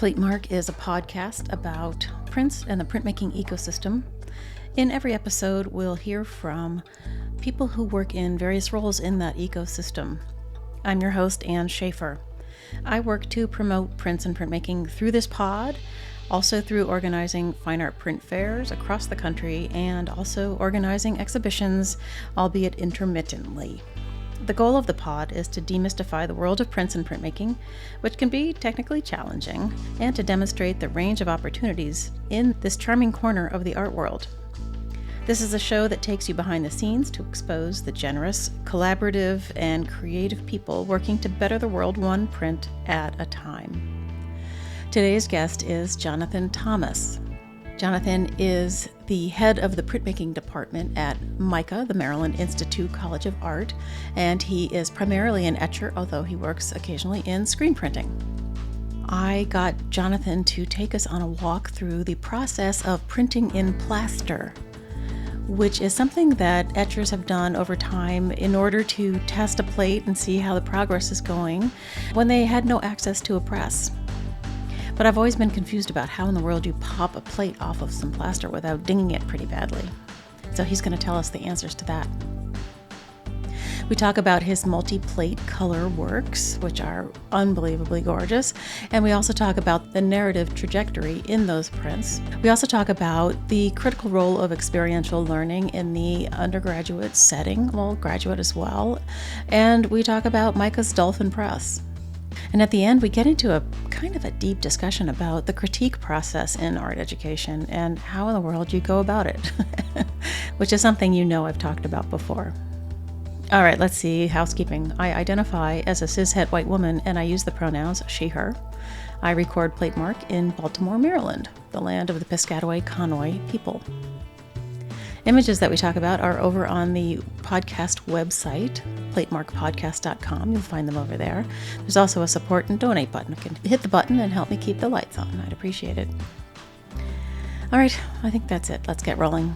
Platemark is a podcast about prints and the printmaking ecosystem. In every episode, we'll hear from people who work in various roles in that ecosystem. I'm your host, Ann Schaefer. I work to promote prints and printmaking through this pod, also through organizing fine art print fairs across the country, and also organizing exhibitions, albeit intermittently. The goal of the pod is to demystify the world of prints and printmaking, which can be technically challenging, and to demonstrate the range of opportunities in this charming corner of the art world. This is a show that takes you behind the scenes to expose the generous, collaborative, and creative people working to better the world one print at a time. Today's guest is Jonathan Thomas. Jonathan is the head of the printmaking department at MICA, the Maryland Institute College of Art, and he is primarily an etcher, although he works occasionally in screen printing. I got Jonathan to take us on a walk through the process of printing in plaster, which is something that etchers have done over time in order to test a plate and see how the progress is going when they had no access to a press. But I've always been confused about how in the world you pop a plate off of some plaster without dinging it pretty badly. So he's going to tell us the answers to that. We talk about his multi-plate color works, which are unbelievably gorgeous, and we also talk about the narrative trajectory in those prints. We also talk about the critical role of experiential learning in the undergraduate setting, well, graduate as well, and we talk about MICA's Dolphin press. And at the end, we get into a kind of a deep discussion about the critique process in art education and how in the world you go about it, which is something you know I've talked about before. All right, let's see. Housekeeping. I identify as a cishet white woman, and I use the pronouns she, her. I record Platemark in Baltimore, Maryland, the land of the Piscataway Conoy people. Images that we talk about are over on the podcast website, platemarkpodcast.com. You'll find them over there. There's also a support and donate button. You can hit the button and help me keep the lights on. I'd appreciate it. All right, I think that's it. Let's get rolling.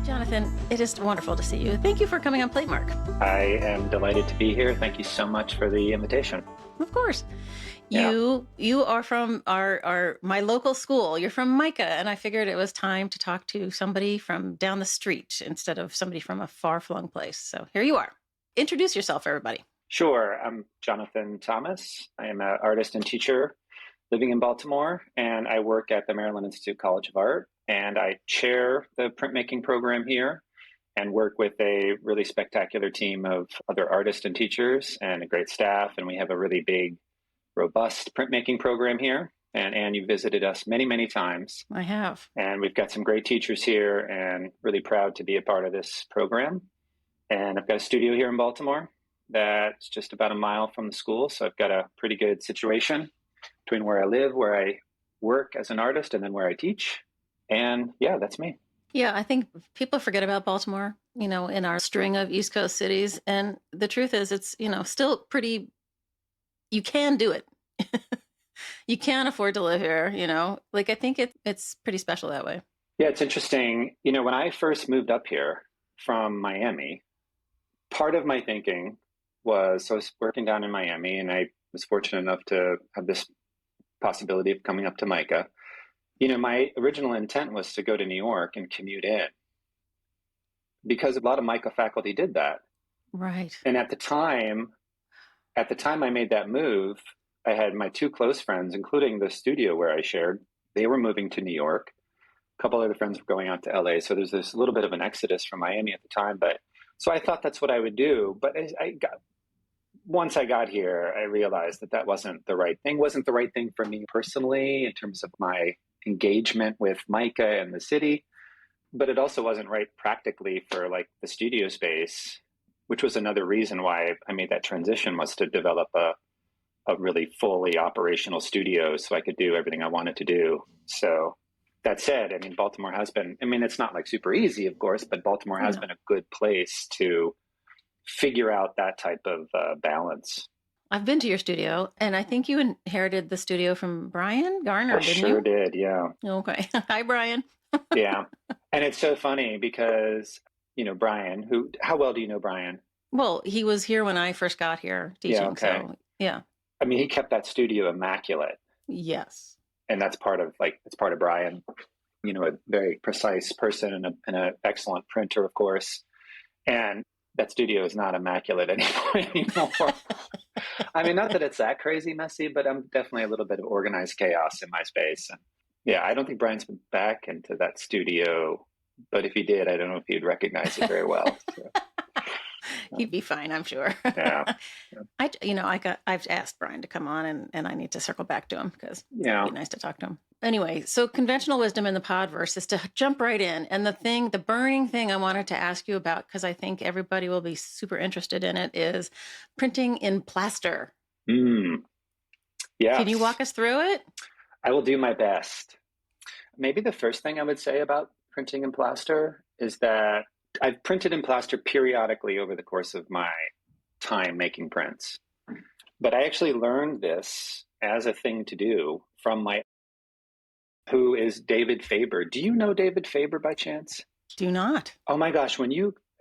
Jonathan, it is wonderful to see you. Thank you for coming on Platemark. I am delighted to be here. Thank you so much for the invitation. Of course. Yeah. You are from my local school. You're from MICA, and I figured it was time to talk to somebody from down the street instead of somebody from a far-flung place. So here you are. Introduce yourself, everybody. Sure. I'm Jonathan Thomas. I am an artist and teacher living in Baltimore, and I work at the Maryland Institute College of Art, and I chair the printmaking program here and work with a really spectacular team of other artists and teachers and a great staff, and we have a really big, robust printmaking program here. And Anne, you visited us many, many times. I have. And we've got some great teachers here and really proud to be a part of this program. And I've got a studio here in Baltimore that's just about a mile from the school. So I've got a pretty good situation between where I live, where I work as an artist, and then where I teach. And yeah, that's me. Yeah, I think people forget about Baltimore, in our string of East Coast cities. And the truth is it's, still pretty, you can do it. You can afford to live here, I think it's pretty special that way. Yeah, it's interesting. When I first moved up here from Miami, part of my thinking was, so I was working down in Miami and I was fortunate enough to have this possibility of coming up to MICA. My original intent was to go to New York and commute in because a lot of MICA faculty did that. Right. And at the time I made that move, I had my two close friends, including the studio where I shared, they were moving to New York. A couple other friends were going out to LA. So there's this little bit of an exodus from Miami at the time. So I thought that's what I would do. But once I got here, I realized that wasn't the right thing. Wasn't the right thing for me personally in terms of my engagement with MICA and the city. But it also wasn't right practically for the studio space, which was another reason why I made that transition, was to develop a really fully operational studio so I could do everything I wanted to do. So that said, Baltimore has been, it's not super easy, of course, but Baltimore has been a good place to figure out that type of balance. I've been to your studio, and I think you inherited the studio from Brian Garner, didn't you? I sure did, yeah. Okay. Hi, Brian. Yeah. And it's so funny because, Brian, how well do you know Brian? Well, he was here when I first got here Yeah, teaching, okay. so yeah. I mean, he kept that studio immaculate, Yes. and that's part of it's part of Brian. A very precise person and an excellent printer, of course. And that studio is not immaculate anymore. I mean, not that it's that crazy messy, but I'm definitely a little bit of organized chaos in my space. And yeah, I don't think Brian's been back into that studio, but if he did, I don't know if he'd recognize it very well. So, He'd be fine, I'm sure. yeah. I've asked Brian to come on, and I need to circle back to him because it'd Yeah. be nice to talk to him. Anyway, so conventional wisdom in the podverse is to jump right in. And the burning thing I wanted to ask you about, because I think everybody will be super interested in it, is printing in plaster. Yes. Can you walk us through it? I will do my best. Maybe the first thing I would say about printing in plaster is that I've printed in plaster periodically over the course of my time making prints. But I actually learned this as a thing to do from who is David Faber. Do you know David Faber by chance? Do not. Oh my gosh,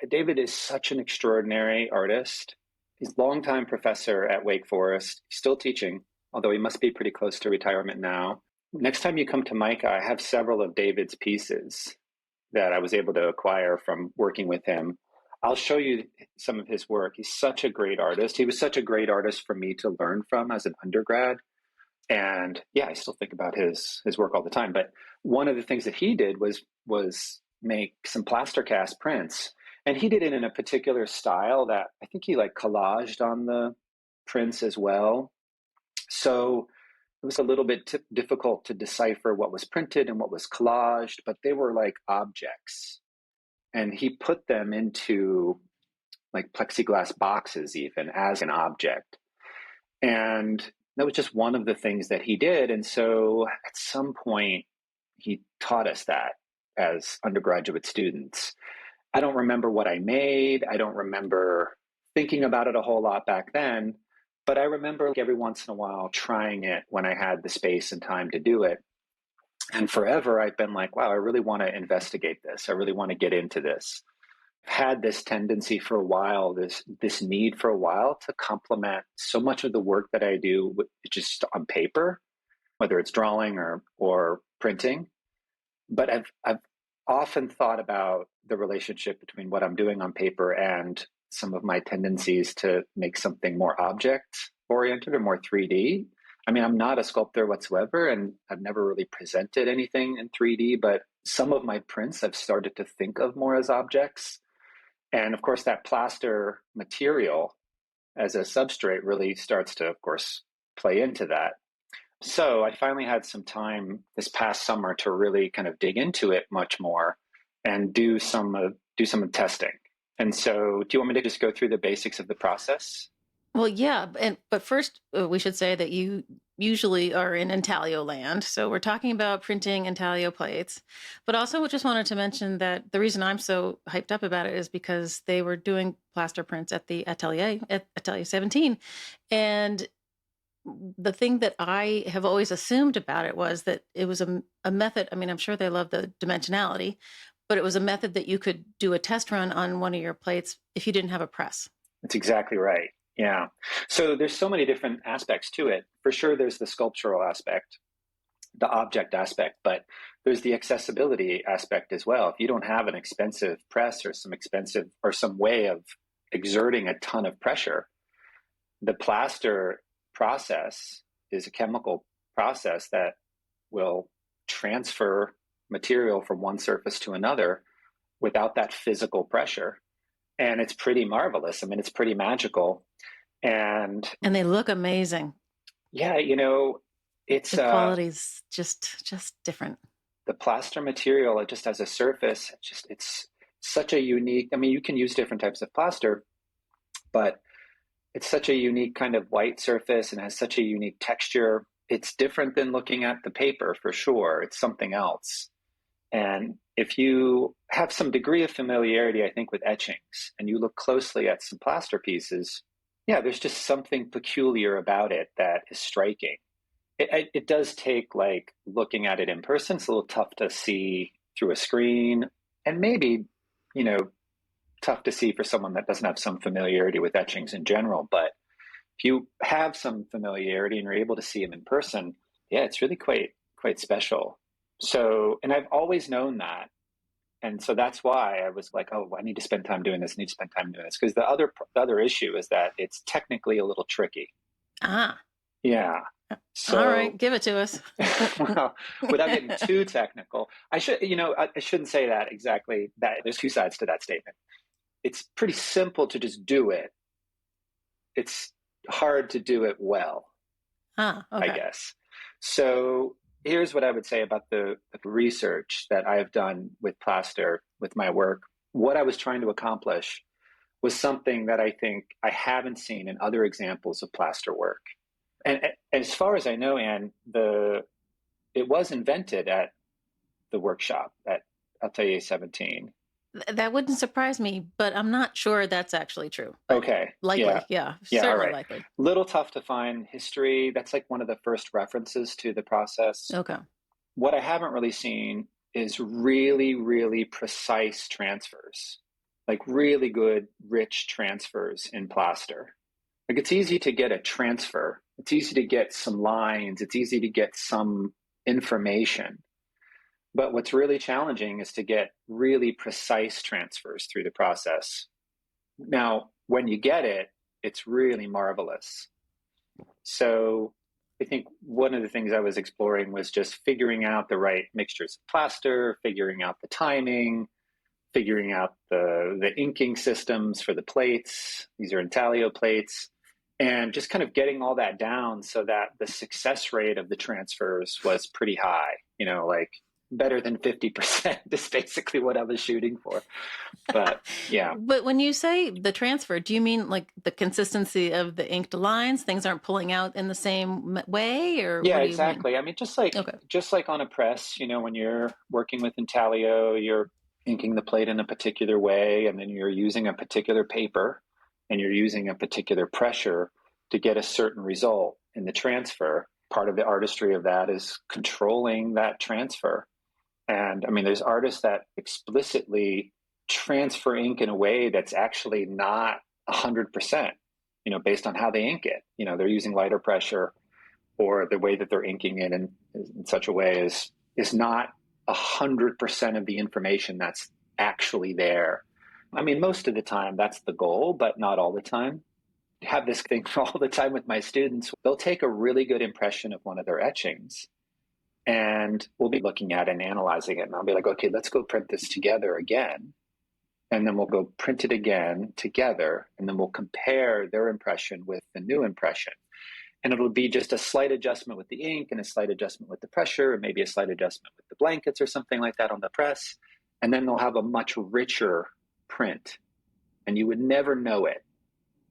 David is such an extraordinary artist. He's a longtime professor at Wake Forest, still teaching, although he must be pretty close to retirement now. Next time you come to MICA, I have several of David's pieces that I was able to acquire from working with him. I'll show you some of his work. He's such a great artist. He was such a great artist for me to learn from as an undergrad. And yeah, I still think about his work all the time. But one of the things that he did was make some plaster cast prints. And he did it in a particular style that I think he collaged on the prints as well. So it was a little bit difficult to decipher what was printed and what was collaged, but they were like objects. And he put them into plexiglass boxes even as an object. And that was just one of the things that he did. And so at some point, he taught us that as undergraduate students. I don't remember what I made. I don't remember thinking about it a whole lot back then. But I remember every once in a while trying it when I had the space and time to do it. And forever, I've been like, wow, I really want to investigate this. I really want to get into this. I've had this tendency for a while, this need for a while to complement so much of the work that I do just on paper, whether it's drawing or printing. But I've often thought about the relationship between what I'm doing on paper and some of my tendencies to make something more object oriented or more 3D. I mean, I'm not a sculptor whatsoever, and I've never really presented anything in 3D, but some of my prints I've started to think of more as objects. And of course, that plaster material as a substrate really starts to, of course, play into that. So I finally had some time this past summer to really kind of dig into it much more and do some testing. And so, do you want me to just go through the basics of the process? Well, yeah, but first we should say that you usually are in intaglio land. So we're talking about printing intaglio plates. But also we just wanted to mention that the reason I'm so hyped up about it is because they were doing plaster prints at the Atelier, at Atelier 17. And the thing that I have always assumed about it was that it was a method. I mean, I'm sure they love the dimensionality, but it was a method that you could do a test run on one of your plates if you didn't have a press. That's exactly right. Yeah. So there's so many different aspects to it. For sure, there's the sculptural aspect, the object aspect, but there's the accessibility aspect as well. If you don't have an expensive press or some way of exerting a ton of pressure, the plaster process is a chemical process that will transfer material from one surface to another without that physical pressure. And it's pretty marvelous. I mean, it's pretty magical. And they look amazing. Yeah, it's the quality's just different. The plaster material, it just as a surface, it's such a unique, I mean, you can use different types of plaster, but it's such a unique kind of white surface and has such a unique texture. It's different than looking at the paper for sure. It's something else. And if you have some degree of familiarity, I think, with etchings, and you look closely at some plaster pieces, yeah, there's just something peculiar about it that is striking. It does take looking at it in person. It's a little tough to see through a screen, and maybe, tough to see for someone that doesn't have some familiarity with etchings in general. But if you have some familiarity and you're able to see them in person, yeah, it's really quite special. So, and I've always known that. And so that's why I was like, oh, I need to spend time doing this. I need to spend time doing this. Because the other issue is that it's technically a little tricky. Ah. Yeah. So, all right, give it to us. well, without getting too technical, I shouldn't say that exactly. That there's two sides to that statement. It's pretty simple to just do it. It's hard to do it well. Okay. I guess. So here's what I would say about the research that I've done with plaster, with my work. What I was trying to accomplish was something that I think I haven't seen in other examples of plaster work. And as far as I know, Anne, it was invented at the workshop at Atelier 17. That wouldn't surprise me, but I'm not sure that's actually true. Okay. Likely, yeah, certainly all right. likely. Little tough to find history. That's like one of the first references to the process. Okay. What I haven't really seen is really, really precise transfers, like really good, rich transfers in plaster. Like it's easy to get a transfer. It's easy to get some lines. It's easy to get some information. But what's really challenging is to get really precise transfers through the process. Now, when you get it, it's really marvelous. So I think one of the things I was exploring was just figuring out the right mixtures of plaster, figuring out the timing, figuring out the inking systems for the plates. These are intaglio plates. And just kind of getting all that down so that the success rate of the transfers was pretty high, like better than 50% is basically what I was shooting for. But yeah. But when you say the transfer, do you mean like the consistency of the inked lines? Things aren't pulling out in the same way, or yeah, what do exactly. you mean? I mean, just like on a press, when you're working with intaglio, you're inking the plate in a particular way, and then you're using a particular paper and you're using a particular pressure to get a certain result in the transfer. Part of the artistry of that is controlling that transfer. And I mean, there's artists that explicitly transfer ink in a way that's actually not 100%, based on how they ink it. They're using lighter pressure, or the way that they're inking it in such a way is not 100% of the information that's actually there. I mean, most of the time that's the goal, but not all the time. I have this thing all the time with my students. They'll take a really good impression of one of their etchings, and we'll be looking at it and analyzing it. And I'll be like, okay, let's go print this together again. And then we'll go print it again together. And then we'll compare their impression with the new impression. And it'll be just a slight adjustment with the ink and a slight adjustment with the pressure, and maybe a slight adjustment with the blankets or something like that on the press. And then they'll have a much richer print. And you would never know it.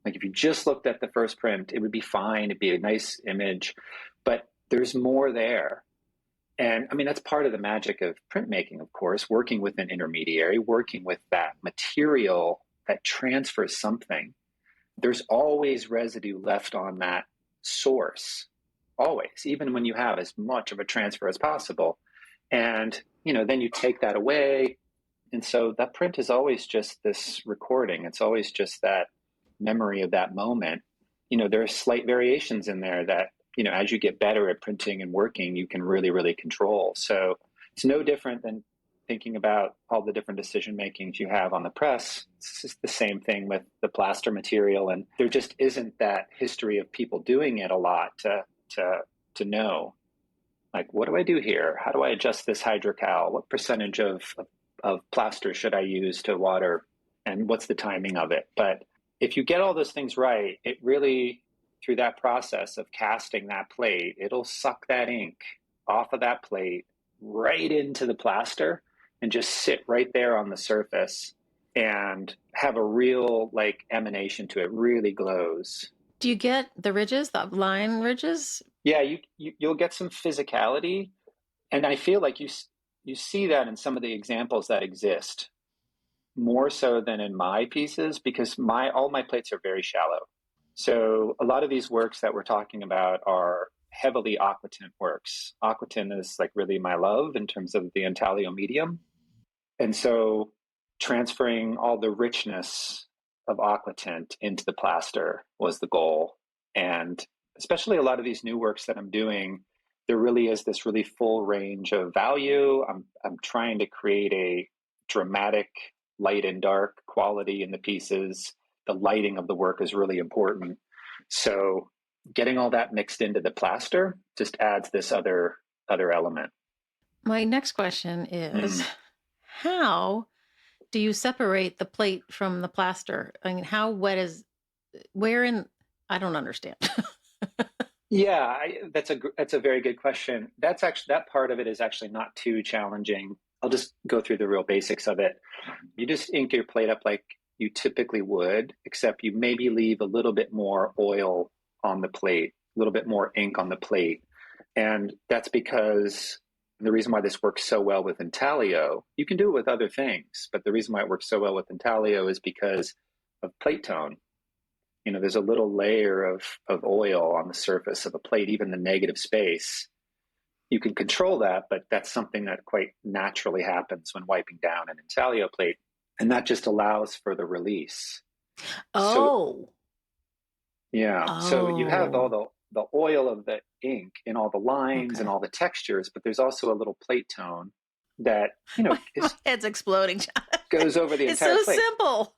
Like if you just looked at the first print, it would be fine. It'd be a nice image. But there's more there. And I mean, that's part of the magic of printmaking, of course, working with an intermediary, working with that material that transfers something. There's always residue left on that source, always, even when you have as much of a transfer as possible. And, then you take that away. And so that print is always just this recording. It's always just that memory of that moment. There are slight variations in there that, as you get better at printing and working, you can really, really control. So it's no different than thinking about all the different decision makings you have on the press. It's just the same thing with the plaster material. And there just isn't that history of people doing it a lot to know, like, what do I do here? How do I adjust this hydrocal? What percentage of plaster should I use to water? And what's the timing of it? But if you get all those things right, it really, through that process of casting that plate, it'll suck that ink off of that plate right into the plaster and just sit right there on the surface and have a real emanation to it. Really glows. Do you get the ridges, the line ridges? Yeah, you'll get some physicality, and I feel like you see that in some of the examples that exist more so than in my pieces, because all my plates are very shallow. So a lot of these works that we're talking about are heavily aquatint works. Aquatint is really my love in terms of the intaglio medium. And so transferring all the richness of aquatint into the plaster was the goal. And especially a lot of these new works that I'm doing, there really is this really full range of value. I'm trying to create a dramatic light and dark quality in the pieces. The lighting of the work is really important. So getting all that mixed into the plaster just adds this other element. My next question is, how do you separate the plate from the plaster? I mean, how wet is, where in, I don't understand. Yeah, that's a very good question. That's actually, that part of it is actually not too challenging. I'll just go through the real basics of it. You just ink your plate up like you typically would, except you maybe leave a little bit more oil on the plate, a little bit more ink on the plate. And that's because the reason why this works so well with intaglio, you can do it with other things, but the reason why it works so well with intaglio is because of plate tone. There's a little layer of oil on the surface of a plate, even the negative space. You can control that, but that's something that quite naturally happens when wiping down an intaglio plate. And that just allows for the release. Oh. So you have all the oil of the ink in all the lines and all the textures, but there's also a little plate tone that, my head's exploding, John. Goes over the entire plate. It's so simple.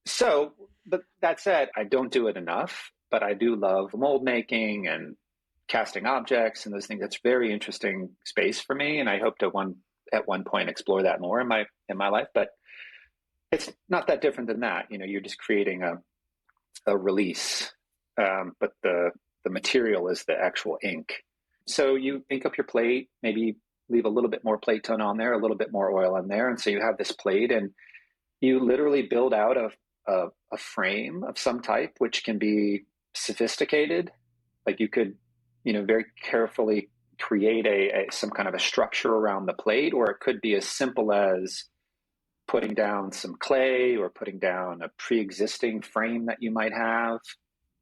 So, but that said, I don't do it enough, but I do love mold making and casting objects and those things. That's very interesting space for me. And I hope to at one point explore that more in my life, but it's not that different than that. You're just creating a release, but the material is the actual ink. So you ink up your plate, maybe leave a little bit more plate tone on there, a little bit more oil on there. And so you have this plate and you literally build out a frame of some type, which can be sophisticated. Like you could, very carefully create some kind of a structure around the plate, or it could be as simple as putting down some clay or putting down a pre-existing frame that you might have.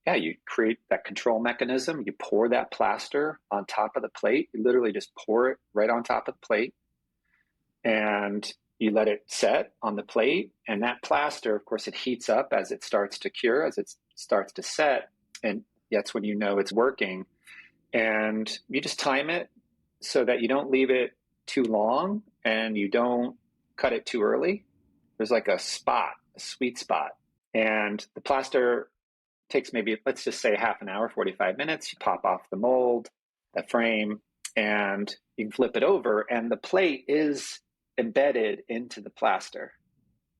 Yeah, you create that control mechanism. You pour that plaster on top of the plate. You literally just pour it right on top of the plate. And you let it set on the plate. And that plaster, of course, it heats up as it starts to cure, as it starts to set. And that's when you know it's working. And you just time it so that you don't leave it too long and you don't cut it too early. There's like a sweet spot. And the plaster takes maybe, let's just say half an hour, 45 minutes. You pop off the mold, the frame, and you can flip it over. And the plate is embedded into the plaster.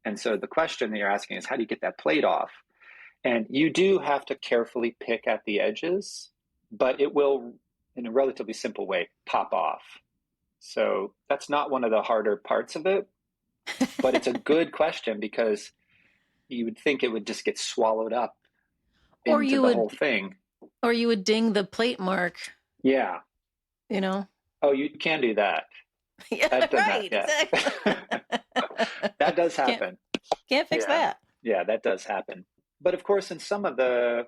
And so the question that you're asking is, how do you get that plate off? And you do have to carefully pick at the edges, but it will, in a relatively simple way, pop off. So that's not one of the harder parts of it, but it's a good question because you would think it would just get swallowed up into the whole thing. Or you would ding the plate mark. Yeah. Oh, you can do that. Yeah, right. Exactly. That does happen. Can't fix that. Yeah, that does happen. But of course, in some of the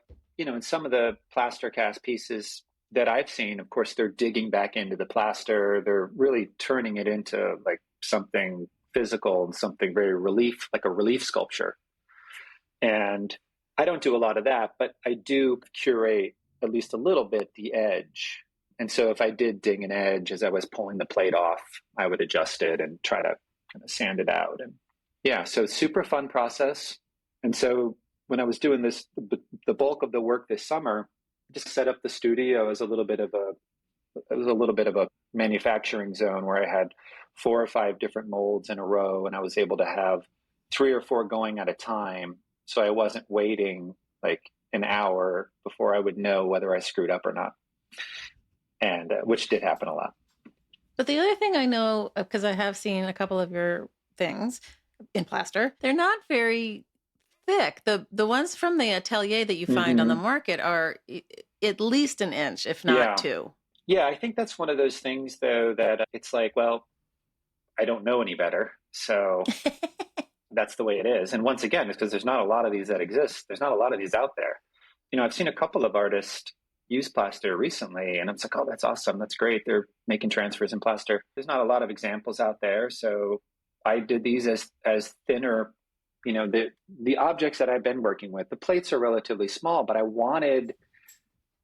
plaster cast pieces that I've seen, of course, they're digging back into the plaster. They're really turning it into like something physical and something very like a relief sculpture. And I don't do a lot of that, but I do curate at least a little bit the edge. And so if I did ding an edge as I was pulling the plate off, I would adjust it and try to kind of sand it out. And yeah, so super fun process. And so when I was doing this, the bulk of the work this summer, just set up the studio as a little bit of a manufacturing zone where I had 4 or 5 different molds in a row, and I was able to have 3 or 4 going at a time. So I wasn't waiting like an hour before I would know whether I screwed up or not. And which did happen a lot. But the other thing I know, because I have seen a couple of your things in plaster, they're not very thick. The ones from the atelier that you find on the market are at least an inch, if not 2. Yeah, I think that's one of those things, though, that it's like, well, I don't know any better. So that's the way it is. And once again, it's because there's not a lot of these that exist. There's not a lot of these out there. I've seen a couple of artists use plaster recently, and it's like, oh, that's awesome. That's great. They're making transfers in plaster. There's not a lot of examples out there. So I did these as thinner, the objects that I've been working with, the plates are relatively small, but I wanted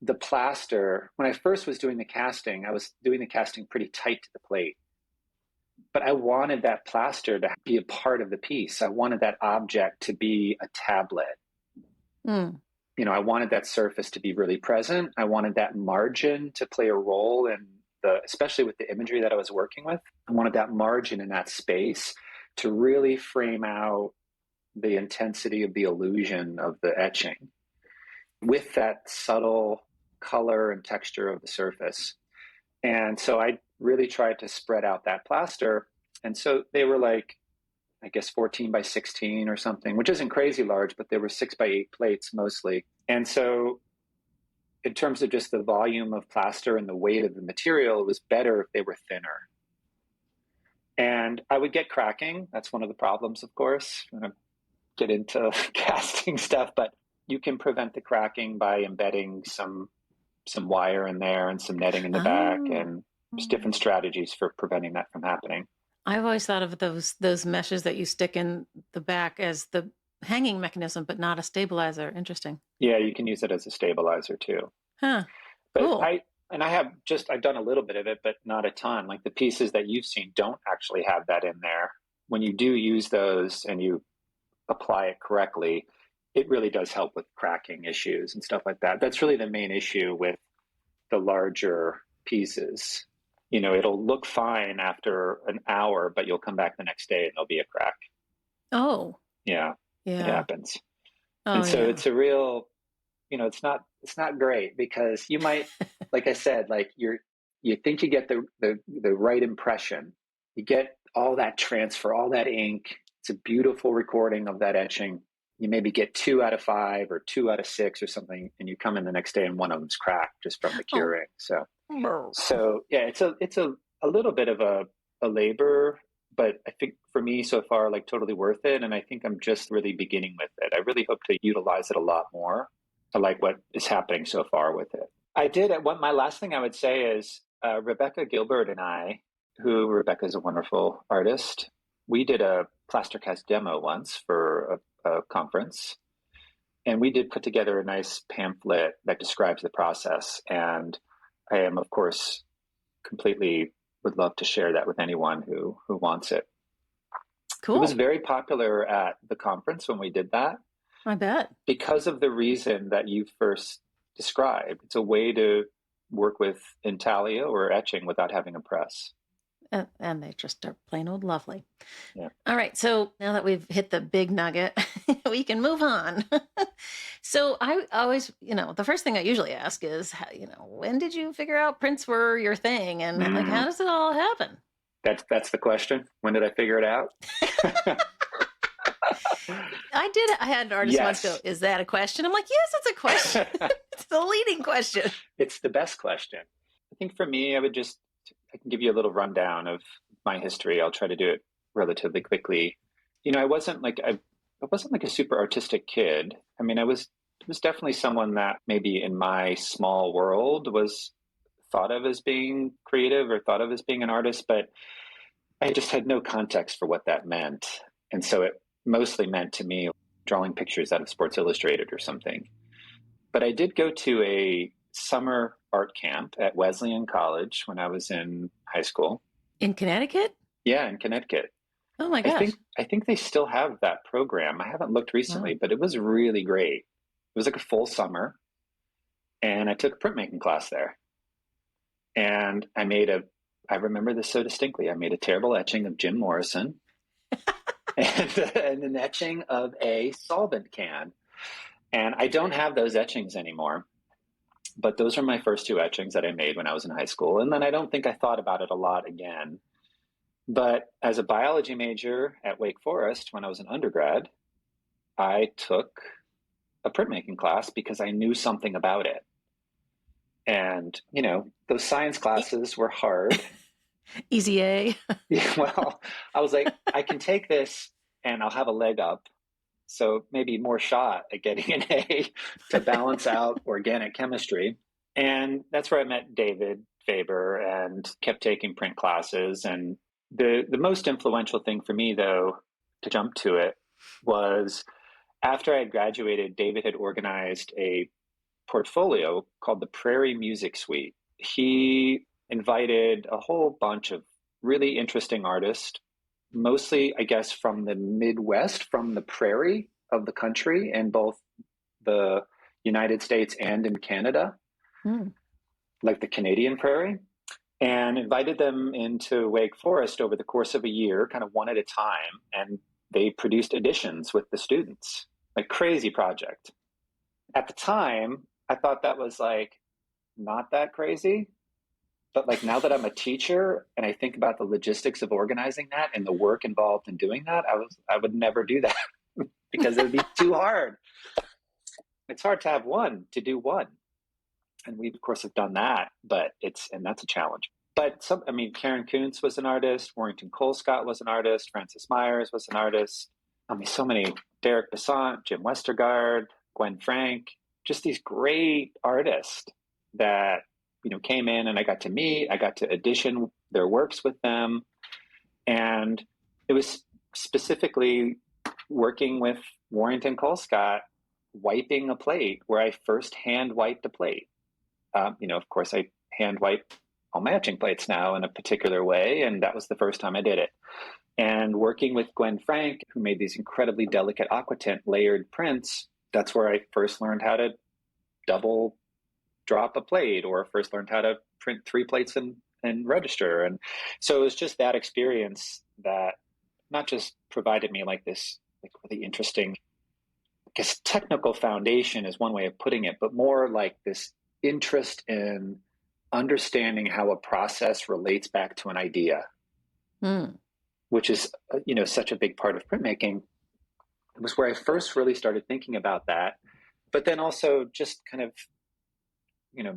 the plaster. When I first was doing the casting, I was doing the casting pretty tight to the plate, but I wanted that plaster to be a part of the piece. I wanted that object to be a tablet. Mm. I wanted that surface to be really present. I wanted that margin to play a role in especially with the imagery that I was working with. I wanted that margin in that space to really frame out the intensity of the illusion of the etching with that subtle color and texture of the surface. And so I really tried to spread out that plaster. And so they were like, I guess 14 by 16 or something, which isn't crazy large, but they were 6 by 8 plates mostly. And so in terms of just the volume of plaster and the weight of the material, it was better if they were thinner. And I would get cracking. That's one of the problems, of course. I'm going to get into casting stuff, but you can prevent the cracking by embedding some wire in there and some netting in the back, and there's different strategies for preventing that from happening. I've always thought of those meshes that you stick in the back as the hanging mechanism, but not a stabilizer. Interesting. Yeah, you can use it as a stabilizer too. Huh. But cool. I've done a little bit of it, but not a ton. Like the pieces that you've seen don't actually have that in there. When you do use those and you apply it correctly, it really does help with cracking issues and stuff like that. That's really the main issue with the larger pieces. It'll look fine after an hour, but you'll come back the next day and there'll be a crack. Oh. Yeah. It happens. Oh, and so yeah. it's a real, it's not great, because you might, like I said, like you think you get the right impression. You get all that transfer, all that ink. It's a beautiful recording of that etching. You maybe get 2 out of 5 or 2 out of 6 or something, and you come in the next day and one of them's cracked just from the curing. So yeah, it's a little bit of a labor, but I think for me so far, like totally worth it. And I think I'm just really beginning with it. I really hope to utilize it a lot more. I like what is happening so far with it. My last thing I would say is Rebecca Gilbert and I, Rebecca's a wonderful artist. We did a Plastercast demo once for a conference, and we did put together a nice pamphlet that describes the process. And I am, of course, completely would love to share that with anyone who wants it. Cool. It was very popular at the conference when we did that. I bet. Because of the reason that you first described. It's a way to work with intaglio or etching without having a press. And they just are plain old lovely. Yeah. All right. So now that we've hit the big nugget, we can move on. So I always, the first thing I usually ask is, when did you figure out prints were your thing? And like, how does it all happen? That's the question. When did I figure it out? I had an artist once go, is that a question? I'm like, yes, it's a question. It's the leading question. It's the best question. I think for me, I can give you a little rundown of my history. I'll try to do it relatively quickly. I wasn't like a super artistic kid. I mean, I was definitely someone that maybe in my small world was thought of as being creative or thought of as being an artist, but I just had no context for what that meant. And so it mostly meant to me drawing pictures out of Sports Illustrated or something. But I did go to a summer art camp at Wesleyan College when I was in high school. In Connecticut? Yeah, in Connecticut. Oh my gosh. I think they still have that program. I haven't looked recently, but it was really great. It was like a full summer. And I took a printmaking class there. And I remember this so distinctly. I made a terrible etching of Jim Morrison and an etching of a solvent can. And I don't have those etchings anymore. But those are my first 2 etchings that I made when I was in high school. And then I don't think I thought about it a lot again. But as a biology major at Wake Forest, when I was an undergrad, I took a printmaking class because I knew something about it. And, those science classes were hard. Easy A. Yeah, well, I was like, I can take this and I'll have a leg up. So maybe more shot at getting an A to balance out organic chemistry. And that's where I met David Faber and kept taking print classes. And The most influential thing for me, though, to jump to it, was after I had graduated, David had organized a portfolio called the Prairie Music Suite. He invited a whole bunch of really interesting artists, mostly, I guess, from the Midwest, from the prairie of the country in both the United States and in Canada, like the Canadian prairie, and invited them into Wake Forest over the course of a year, kind of one at a time. And they produced editions with the students, like crazy project. At the time, I thought that was like not that crazy. But like now that I'm a teacher and I think about the logistics of organizing that and the work involved in doing that, I would never do that because it would be too hard. It's hard to do one. And we of course have done that, but that's a challenge. But Karen Kuntz was an artist, Warrington Colescott was an artist, Francis Myers was an artist. So many, Derek Besant, Jim Westergaard, Gwen Frank, just these great artists that came in and I got to meet, I got to edition their works with them. And it was specifically working with Warrington Colescott, wiping a plate where I first hand wiped a plate. Of course, I hand wipe all matching plates now in a particular way. And that was the first time I did it. And working with Gwen Frank, who made these incredibly delicate aquatint layered prints, that's where I first learned how to double drop a plate, or first learned how to print 3 plates and register. And so it was just that experience that not just provided me like this really interesting, I guess technical foundation is one way of putting it, but more like this interest in understanding how a process relates back to an idea, which is, such a big part of printmaking. It was where I first really started thinking about that. But then also just kind of,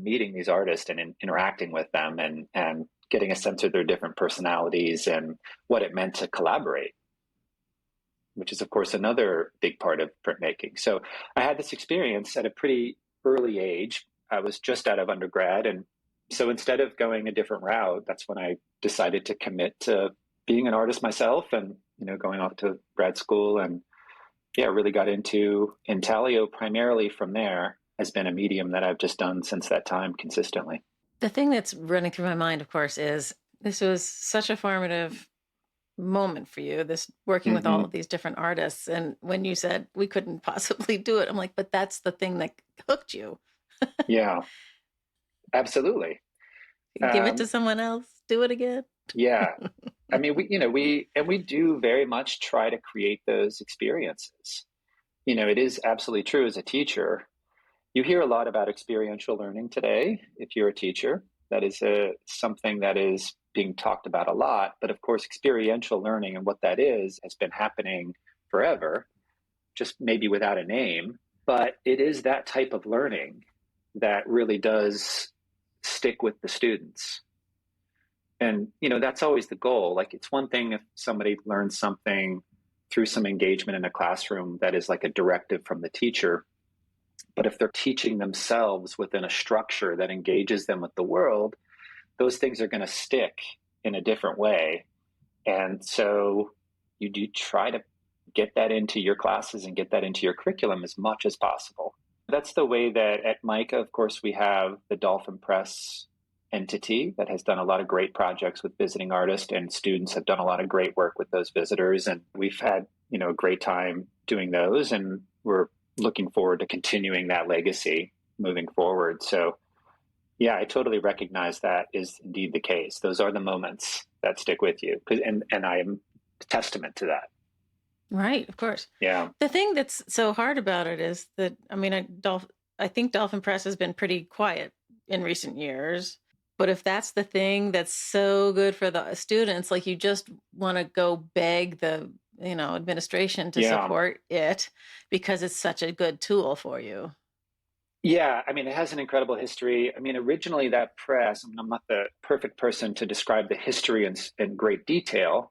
meeting these artists and interacting with them and getting a sense of their different personalities and what it meant to collaborate, which is, of course, another big part of printmaking. So I had this experience at a pretty early age. I was just out of undergrad. And so instead of going a different route, that's when I decided to commit to being an artist myself and, going off to grad school. And really got into intaglio primarily from there. Has been a medium that I've just done since that time consistently. The thing that's running through my mind, of course, is this was such a formative moment for you, this working with all of these different artists. And when you said we couldn't possibly do it, I'm like, but that's the thing that hooked you. Yeah, absolutely. Give it to someone else, do it again. Yeah. We do very much try to create those experiences. It is absolutely true as a teacher. You hear a lot about experiential learning today. If you're a teacher, that is something that is being talked about a lot. But of course, experiential learning and what that is has been happening forever, just maybe without a name. But it is that type of learning that really does stick with the students. And, that's always the goal. Like, it's one thing if somebody learns something through some engagement in a classroom that is like a directive from the teacher. But if they're teaching themselves within a structure that engages them with the world, those things are going to stick in a different way. And so you do try to get that into your classes and get that into your curriculum as much as possible. That's the way that at MICA, of course, we have the Dolphin Press entity that has done a lot of great projects with visiting artists, and students have done a lot of great work with those visitors. And we've had, a great time doing those, and we're looking forward to continuing that legacy moving forward. So I totally recognize that is indeed the case. Those are the moments that stick with you. And I am a testament to that. Right, of course. Yeah. The thing that's so hard about it is that, I think Dolphin Press has been pretty quiet in recent years. But if that's the thing that's so good for the students, like, you just want to go beg the, administration to support it because it's such a good tool for you. Yeah, it has an incredible history. Originally that press, I'm not the perfect person to describe the history in great detail,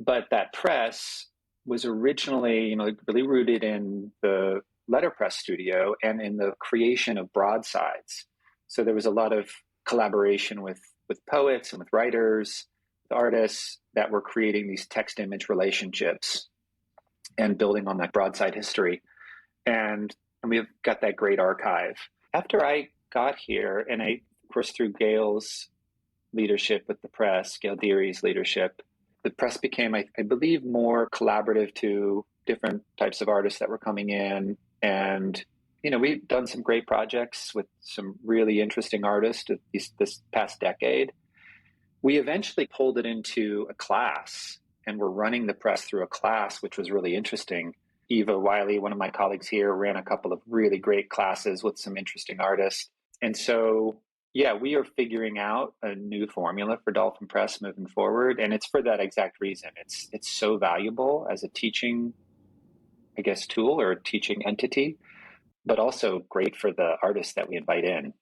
but that press was originally, really rooted in the letterpress studio and in the creation of broadsides. So there was a lot of collaboration with poets and with writers artists that were creating these text image relationships and building on that broadside history. And we've got that great archive. After I got here, and I, of course, through Gail's leadership with the press, Gail Deary's leadership, the press became, I believe, more collaborative to different types of artists that were coming in. And, we've done some great projects with some really interesting artists this past decade. We eventually pulled it into a class, and we're running the press through a class, which was really interesting. Eva Wiley, one of my colleagues here, ran a couple of really great classes with some interesting artists. And so, we are figuring out a new formula for Dolphin Press moving forward. And it's for that exact reason. It's so valuable as a teaching, tool or a teaching entity, but also great for the artists that we invite in.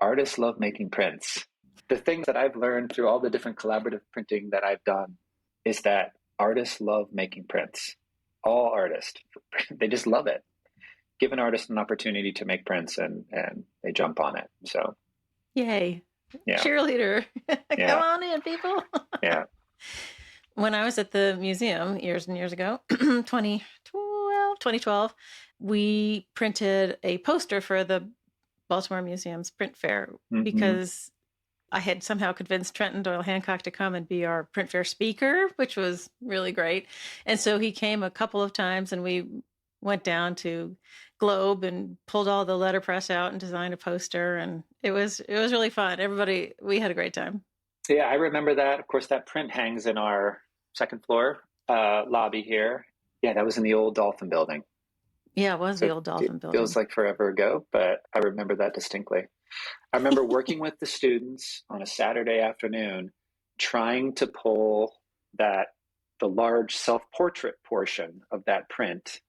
Artists love making prints. The things that I've learned through all the different collaborative printing that I've done is that artists love making prints. All artists, they just love it. Give an artist an opportunity to make prints and they jump on it. So, yay. Yeah. Cheerleader. Come on in, people. Yeah. When I was at the museum years and years ago, 2012, we printed a poster for the Baltimore Museum's print fair because I had somehow convinced Trenton Doyle Hancock to come and be our print fair speaker, which was really great. And so he came a couple of times, and we went down to Globe and pulled all the letterpress out and designed a poster. And it was really fun. We had a great time. Yeah, I remember that. Of course, that print hangs in our second floor lobby here. Yeah, that was in the old Dolphin building. Yeah, it was the old Dolphin building. Feels like forever ago, but I remember that distinctly. I remember working with the students on a Saturday afternoon, trying to pull the large self-portrait portion of that print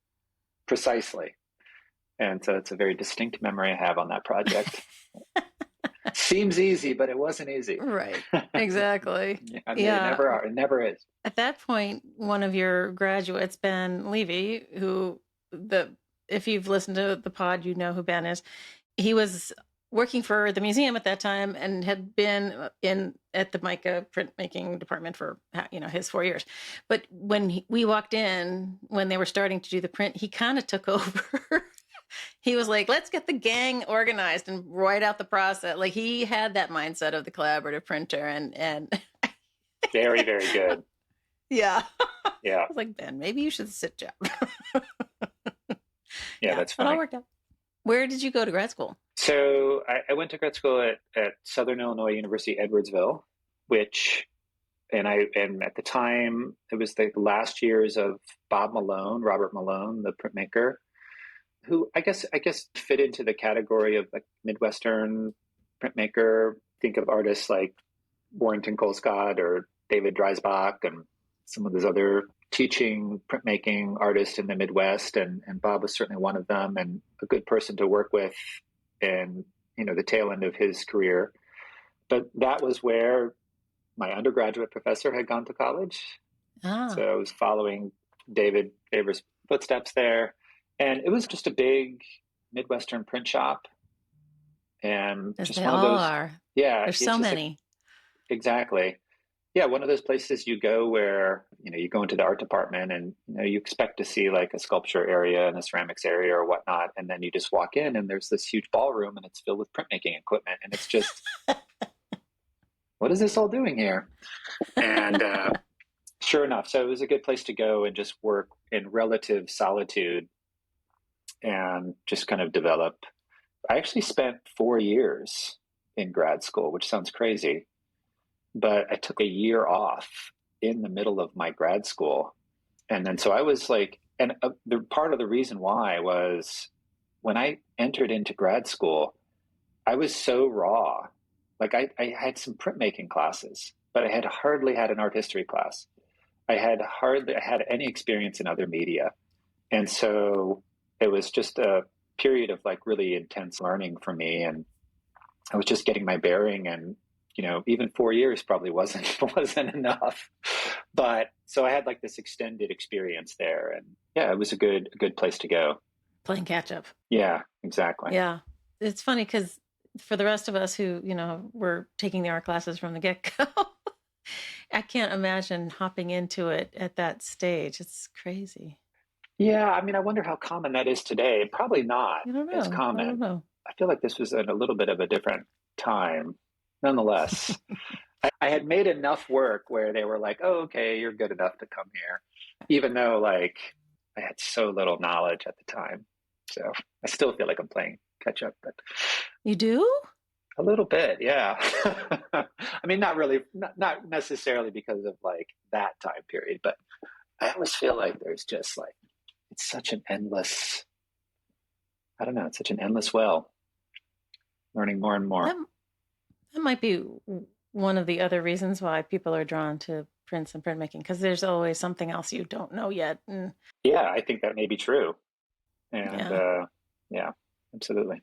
precisely. And so it's a very distinct memory I have on that project. Seems easy, but it wasn't easy. Right, exactly. It never are. It never is. At that point, one of your graduates, Ben Levy, if you've listened to the pod, you know who Ben is. He was working for the museum at that time and had been at the MICA printmaking department for his 4 years. But when we walked in, when they were starting to do the print, he kind of took over. He was like, let's get the gang organized and write out the process. Like, he had that mindset of the collaborative printer and very, very good. Yeah. Yeah. I was like, Ben, maybe you should sit down. Yeah, that's funny. It all worked out. Where did you go to grad school? So I went to grad school at Southern Illinois University, Edwardsville, and at the time it was the last years of Robert Malone, the printmaker, who I guess fit into the category of like Midwestern printmaker. Think of artists like Warrington Colescott or David Dreisbach and some of those other teaching printmaking artists in the Midwest. And Bob was certainly one of them, and a good person to work with in, the tail end of his career. But that was where my undergraduate professor had gone to college. So I was following David Faber's footsteps there. And it was just a big Midwestern print shop. And as just they one all of those. are. Yeah. There's so many. Exactly. Yeah. One of those places you go where, you go into the art department and, you expect to see like a sculpture area and a ceramics area or whatnot. And then you just walk in and there's this huge ballroom and it's filled with printmaking equipment. And it's just, what is this all doing here? And sure enough, so it was a good place to go and just work in relative solitude and just kind of develop. I actually spent 4 years in grad school, which sounds crazy, but I took a year off in the middle of my grad school. And then so I was like, and the part of the reason why was when I entered into grad school, I was so raw. Like I had some printmaking classes, but I had hardly had an art history class. I had had any experience in other media. And so it was just a period of like really intense learning for me. And I was just getting my bearing, and, even 4 years probably wasn't enough. But so I had like this extended experience there, and yeah, it was a good place to go. Playing catch up. Yeah, exactly. Yeah. It's funny because for the rest of us who, were taking the art classes from the get-go, I can't imagine hopping into it at that stage. It's crazy. Yeah, I mean, I wonder how common that is today. Probably not I don't as know. I don't common. know. I feel like this was in a little bit of a different time. Nonetheless, I had made enough work where they were like, "Oh, okay, you're good enough to come here," even though like I had so little knowledge at the time. So I still feel like I'm playing catch up, but You do? a little bit, yeah. I mean, not really, not necessarily because of like that time period, but I always feel like there's just like it's such an endless. I don't know. It's such an endless well, learning more and more. That that might be one of the other reasons why people are drawn to prints and printmaking, because there's always something else you don't know yet. And Yeah, I think that may be true. And yeah. yeah, absolutely.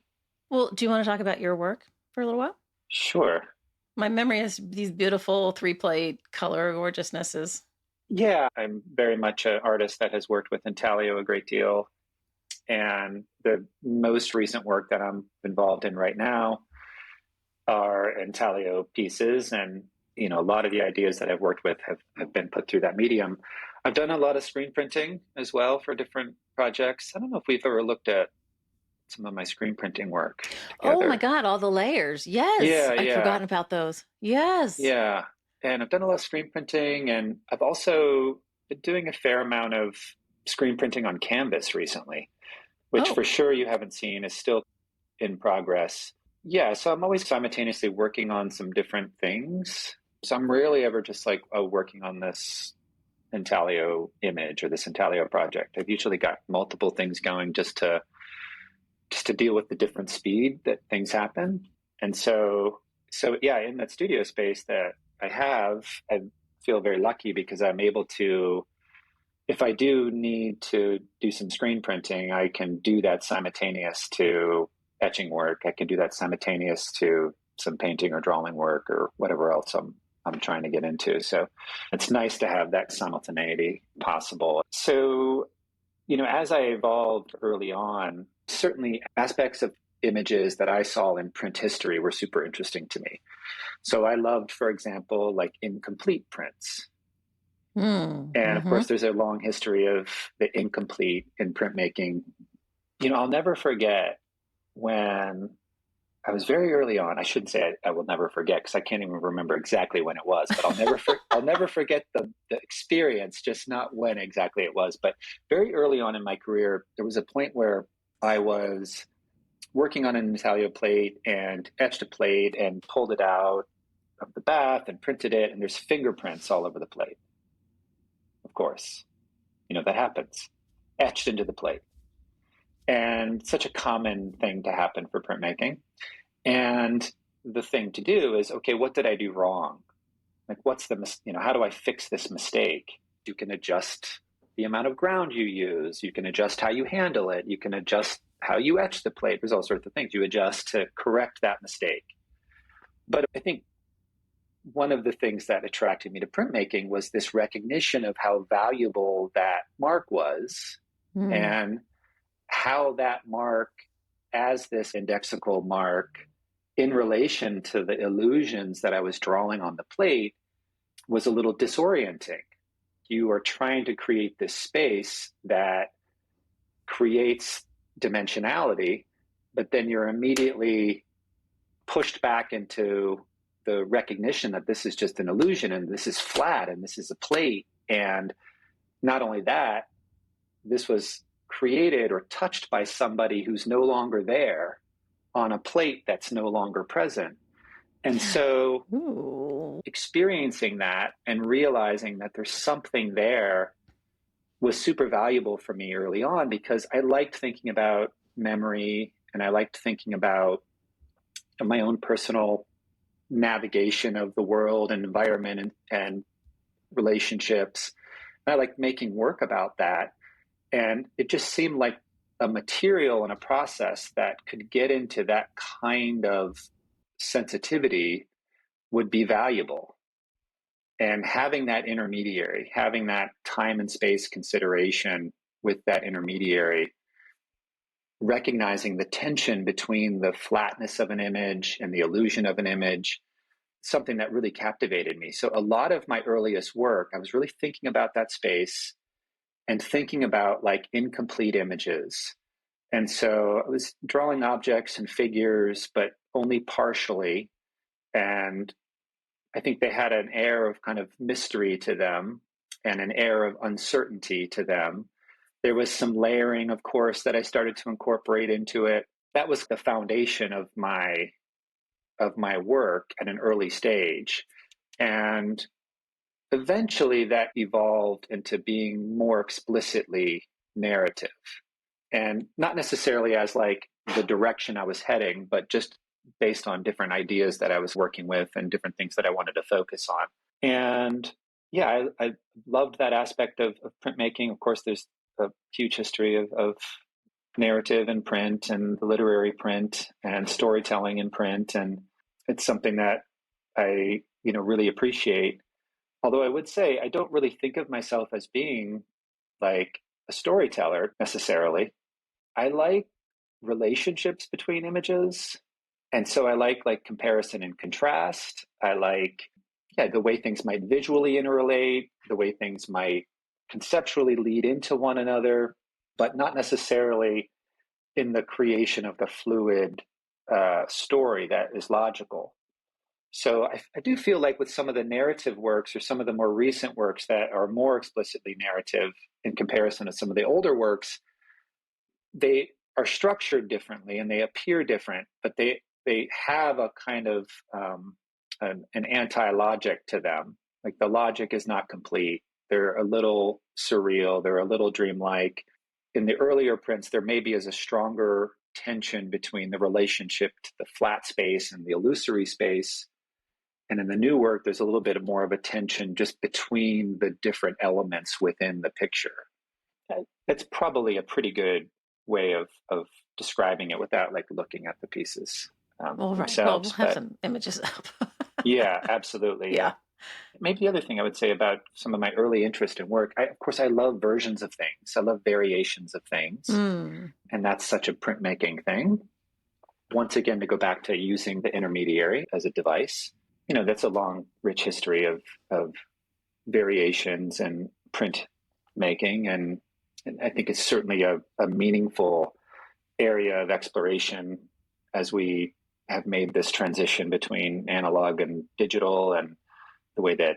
Well, do you want to talk about your work for a little while? Sure. My memory is these beautiful 3-plate color gorgeousnesses. Yeah, I'm very much an artist that has worked with intaglio a great deal. And the most recent work that I'm involved in right now are intaglio pieces. And, you know, a lot of the ideas that I've worked with have been put through that medium. I've done a lot of screen printing as well for different projects. I don't know if we've ever looked at some of my screen printing work Oh my together. God, all the layers. Yes. Yeah, I'd yeah, forgotten about those. Yes. yeah. And I've done a lot of screen printing, and I've also been doing a fair amount of screen printing on canvas recently, which Oh, for sure you haven't seen is still in progress. Yeah, so I'm always simultaneously working on some different things. So I'm rarely ever just like, oh, working on this intaglio image or this intaglio project. I've usually got multiple things going just to deal with the different speed that things happen. And so yeah, in that studio space that I feel very lucky because I'm able to, if I do need to do some screen printing, I can do that simultaneous to etching work. I can do that simultaneous to some painting or drawing work or whatever else I'm trying to get into. So it's nice to have that simultaneity possible. So, you know, as I evolved early on, certainly aspects of images that I saw in print history were super interesting to me. So I loved, for example, like incomplete prints. And of mm-hmm. course, there's a long history of the incomplete in printmaking. You know, I'll never forget when I was very early on. I shouldn't say I will never forget because I can't even remember exactly when it was. But I'll never forget the experience, just not when exactly it was. But very early on in my career, there was a point where I was working on an intaglio plate and etched a plate and pulled it out of the bath and printed it, and there's fingerprints all over the plate. Of course, you know that happens, etched into the plate, and such a common thing to happen for printmaking. And the thing to do is, okay, what did I do wrong? Like, what's how do I fix this mistake? You can adjust the amount of ground you use. You can adjust how you handle it. You can adjust how you etch the plate. There's all sorts of things you adjust to correct that mistake. But I think one of the things that attracted me to printmaking was this recognition of how valuable that mark was Mm. and how that mark, as this indexical mark, in relation to the illusions that I was drawing on the plate, was a little disorienting. You are trying to create this space that creates dimensionality, but then you're immediately pushed back into the recognition that this is just an illusion and this is flat and this is a plate. And not only that, this was created or touched by somebody who's no longer there on a plate that's no longer present. And so Ooh. experiencing that and realizing that there's something there was super valuable for me early on because I liked thinking about memory and I liked thinking about my own personal navigation of the world and environment and relationships. And I liked making work about that. And it just seemed like a material and a process that could get into that kind of sensitivity would be valuable. And having that intermediary, having that time and space consideration with that intermediary, recognizing the tension between the flatness of an image and the illusion of an image, something that really captivated me. So a lot of my earliest work, I was really thinking about that space and thinking about like incomplete images. And so I was drawing objects and figures, but only partially. And I think they had an air of kind of mystery to them and an air of uncertainty to them. There was some layering, of course, that I started to incorporate into it. That was the foundation of my work at an early stage. And eventually that evolved into being more explicitly narrative. And not necessarily as like the direction I was heading, but just based on different ideas that I was working with and different things that I wanted to focus on. And yeah, I loved that aspect of printmaking. Of course, there's a huge history of narrative in print and the literary print and storytelling in print. And it's something that I, really appreciate. Although I would say I don't really think of myself as being like a storyteller necessarily. I like relationships between images. And so I like comparison and contrast. I like, the way things might visually interrelate, the way things might conceptually lead into one another, but not necessarily in the creation of the fluid story that is logical. So I do feel like with some of the narrative works or some of the more recent works that are more explicitly narrative in comparison to some of the older works, they are structured differently and they appear different, but they have a kind of an anti-logic to them. Like the logic is not complete. They're a little surreal. They're a little dreamlike. In the earlier prints, there maybe is a stronger tension between the relationship to the flat space and the illusory space. And in the new work, there's a little bit more of a tension just between the different elements within the picture. That's probably a pretty good way of describing it without like looking at the pieces Well, right. themselves. Well, we'll have some images up. Yeah, absolutely. Yeah. Maybe the other thing I would say about some of my early interest in work, of course, I love versions of things. I love variations of things. And that's such a printmaking thing. Once again, to go back to using the intermediary as a device, that's a long, rich history of variations and print making. And I think it's certainly a meaningful area of exploration as we have made this transition between analog and digital, and the way that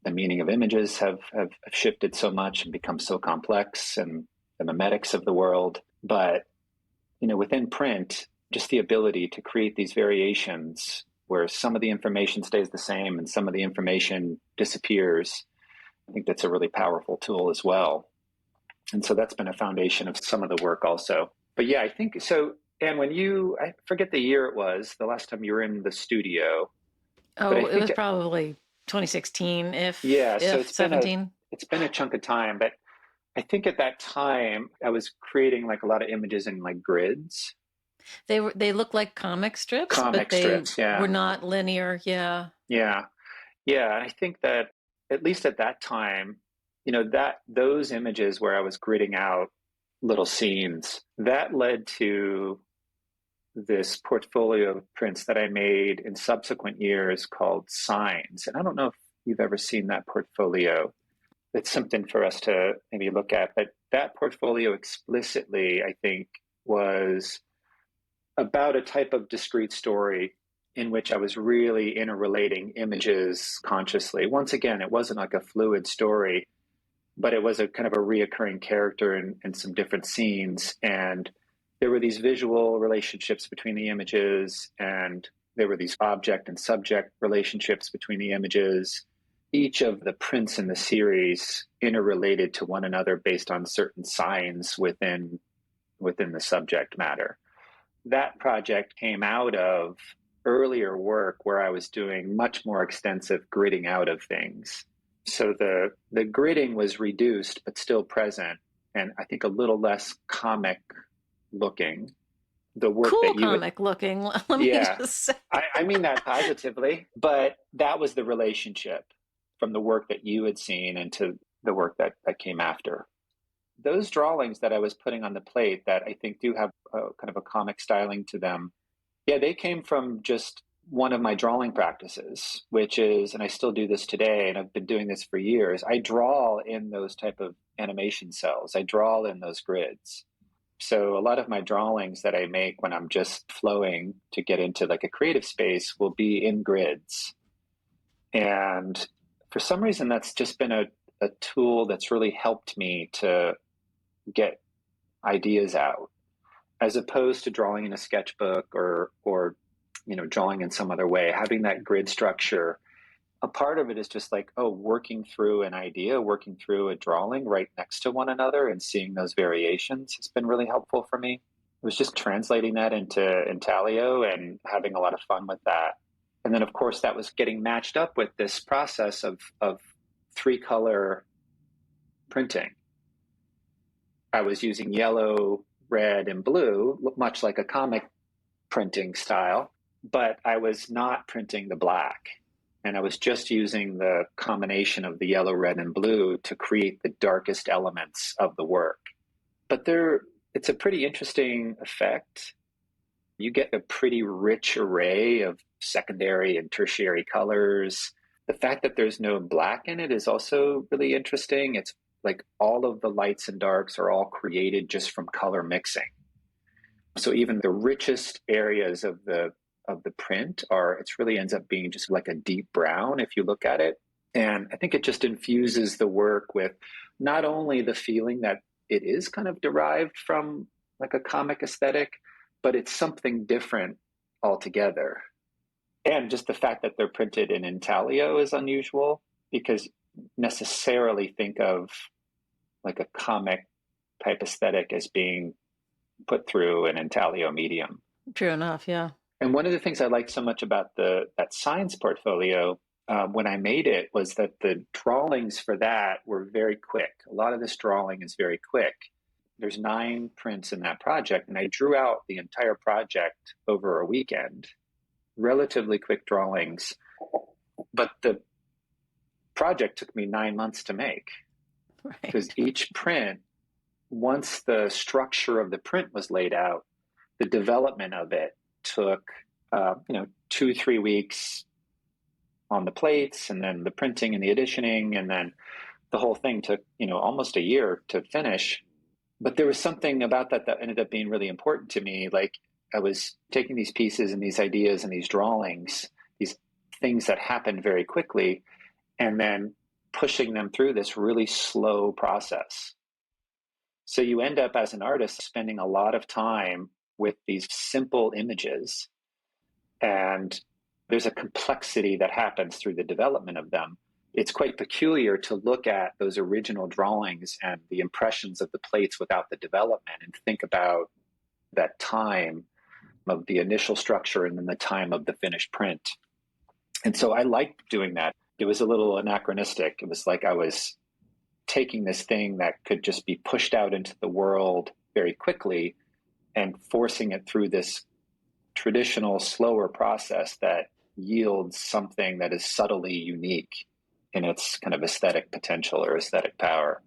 the meaning of images have shifted so much and become so complex, and the memetics of the world. But, within print, just the ability to create these variations where some of the information stays the same and some of the information disappears, I think that's a really powerful tool as well. And so that's been a foundation of some of the work also. But yeah, I think so. And I forget the year it was, the last time you were in the studio. Oh, it was probably 2016, if so it's 17. It's been a chunk of time, but I think at that time I was creating like a lot of images in like grids. They look like comic strips, were not linear. Yeah. Yeah. Yeah. And I think that at least at that time, that those images where I was gridding out little scenes, that led to this portfolio of prints that I made in subsequent years called Signs. And I don't know if you've ever seen that portfolio. It's something for us to maybe look at. But that portfolio explicitly, I think, was about a type of discrete story in which I was really interrelating images consciously. Once again, it wasn't like a fluid story, but it was a kind of a reoccurring character in some different scenes. And there were these visual relationships between the images, and there were these object and subject relationships between the images. Each of the prints in the series interrelated to one another based on certain signs within the subject matter. That project came out of earlier work where I was doing much more extensive gridding out of things. So the gridding was reduced, but still present, and I think a little less comic looking. The work cool that you comic looking. Let me just say. I mean that positively, but that was the relationship from the work that you had seen into the work that came after. Those drawings that I was putting on the plate that I think do have kind of a comic styling to them, yeah, they came from just one of my drawing practices, which is, and I still do this today, and I've been doing this for years, I draw in those type of animation cells. I draw in those grids. So a lot of my drawings that I make when I'm just flowing to get into like a creative space will be in grids. And for some reason, that's just been a tool that's really helped me to get ideas out, as opposed to drawing in a sketchbook or drawing in some other way. Having that grid structure, a part of it is just like, working through an idea, working through a drawing right next to one another and seeing those variations has been really helpful for me. It was just translating that into intaglio and having a lot of fun with that. And then, of course, that was getting matched up with this process of three-color printing. I was using yellow, red, and blue, much like a comic printing style, but I was not printing the black. And I was just using the combination of the yellow, red, and blue to create the darkest elements of the work. But it's a pretty interesting effect. You get a pretty rich array of secondary and tertiary colors. The fact that there's no black in it is also really interesting. It's like all of the lights and darks are all created just from color mixing. So even the richest areas of the print it really ends up being just like a deep brown if you look at it. And I think it just infuses the work with not only the feeling that it is kind of derived from like a comic aesthetic, but it's something different altogether. And just the fact that they're printed in intaglio is unusual, because necessarily think of like a comic type aesthetic as being put through an intaglio medium. True enough, yeah. And one of the things I liked so much about that science portfolio when I made it was that the drawings for that were very quick. A lot of this drawing is very quick. There's 9 prints in that project, and I drew out the entire project over a weekend. Relatively quick drawings, but the project took me 9 months to make. Right. Because each print, once the structure of the print was laid out, the development of it took 2-3 weeks on the plates, and then the printing and the editioning, and then the whole thing took almost a year to finish. But there was something about that ended up being really important to me. Like, I was taking these pieces and these ideas and these drawings, these things that happened very quickly, and then pushing them through this really slow process. So you end up as an artist spending a lot of time with these simple images, and there's a complexity that happens through the development of them. It's quite peculiar to look at those original drawings and the impressions of the plates without the development and think about that time of the initial structure and then the time of the finished print. And so I liked doing that. It was a little anachronistic. It was like I was taking this thing that could just be pushed out into the world very quickly and forcing it through this traditional, slower process that yields something that is subtly unique in its kind of aesthetic potential or aesthetic power.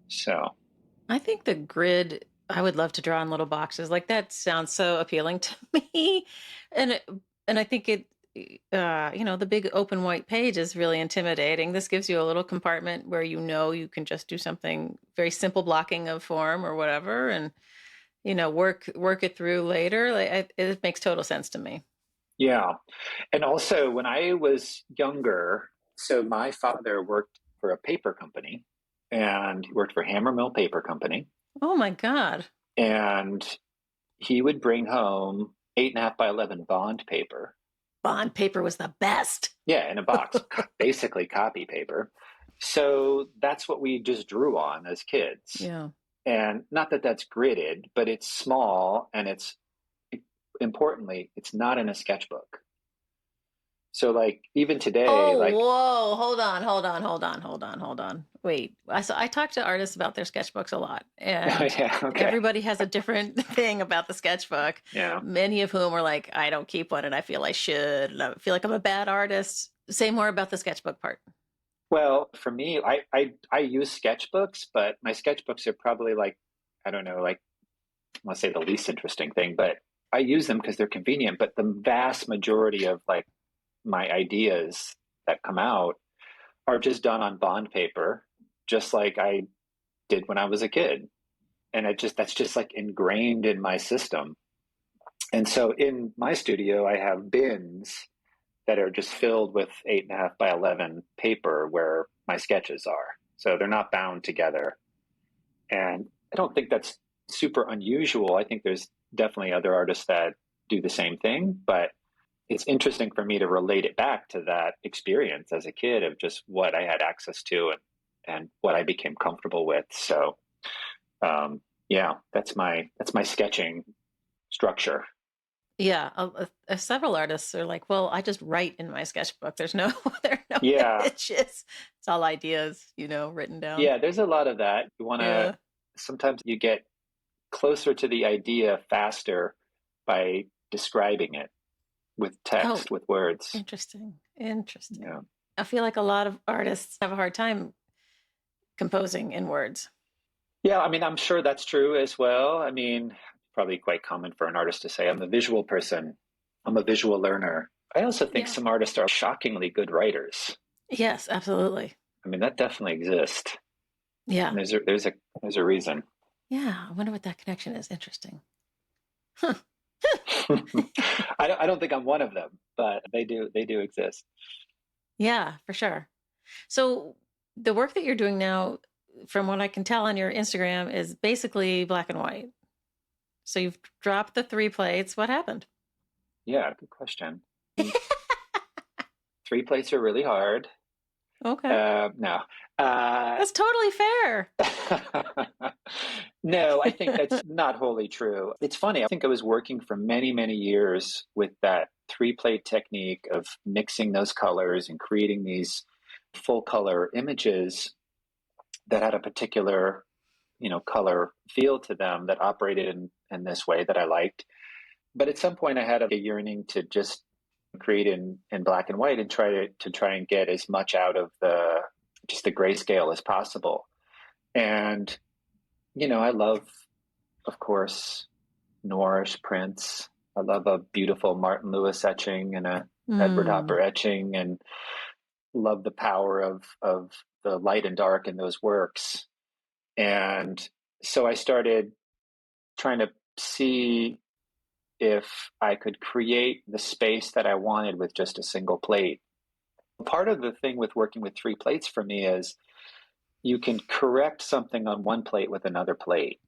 So I think the grid, I would love to draw in little boxes. Like, that sounds so appealing to me. And I think the big open white page is really intimidating. This gives you a little compartment where you can just do something very simple, blocking of form or whatever, and work it through later. It makes total sense to me. yeah. And also, when I was younger, so my father worked for a paper company, and he worked for Hammermill Paper Company. Oh my God. And he would bring home 8.5 by 11 bond paper. Bond paper was the best. Yeah, in a box, basically copy paper. So that's what we just drew on as kids. Yeah. And not that that's gridded, but it's small, and importantly, it's not in a sketchbook. So like even today, whoa, hold on. Wait, I talk to artists about their sketchbooks a lot, and yeah, okay. Everybody has a different thing about the sketchbook. Yeah. Many of whom are like, I don't keep one and I feel I should, and I feel like I'm a bad artist. Say more about the sketchbook part. Well, for me, I use sketchbooks, but my sketchbooks are probably like, I don't know, like, I want to say the least interesting thing, but I use them because they're convenient, but the vast majority of like my ideas that come out are just done on bond paper, just like I did when I was a kid. And that's just like ingrained in my system. And so in my studio, I have bins that are just filled with 8.5 by 11 paper where my sketches are. So they're not bound together. And I don't think that's super unusual. I think there's definitely other artists that do the same thing, but it's interesting for me to relate it back to that experience as a kid of just what I had access to and what I became comfortable with. So, yeah, that's my sketching structure. Yeah, several artists are like, well, I just write in my sketchbook. There are no Yeah. images. It's all ideas, written down. Yeah, there's a lot of that. Yeah. Sometimes you get closer to the idea faster by describing it with Oh, text, with words. interesting. Yeah. I feel like a lot of artists have a hard time composing in words. Yeah, I mean, I'm sure that's true as well. I mean, probably quite common for an artist to say, I'm a visual person, I'm a visual learner. I also think Yeah. some artists are shockingly good writers. Yes, absolutely. I mean, that definitely exists. Yeah. And there's a reason. Yeah. I wonder what that connection is. Interesting. I don't think I'm one of them, but they do exist. Yeah, for sure. So the work that you're doing now, from what I can tell on your Instagram, is basically black and white. So you've dropped the 3 plates. What happened? Yeah, good question. 3 plates are really hard. Okay. No. That's totally fair. No, I think that's not wholly true. It's funny. I think I was working for many, many years with that 3 plate technique of mixing those colors and creating these full color images that had a particular, color feel to them that operated in this way that I liked. But at some point I had a yearning to just create in black and white and try and get as much out of the grayscale as possible. And I love, of course, noirish prints. I love a beautiful Martin Lewis etching and a Edward Mm. Hopper etching, and love the power of the light and dark in those works. And so I started trying to see if I could create the space that I wanted with just a single plate. Part of the thing with working with 3 plates for me is you can correct something on one plate with another plate.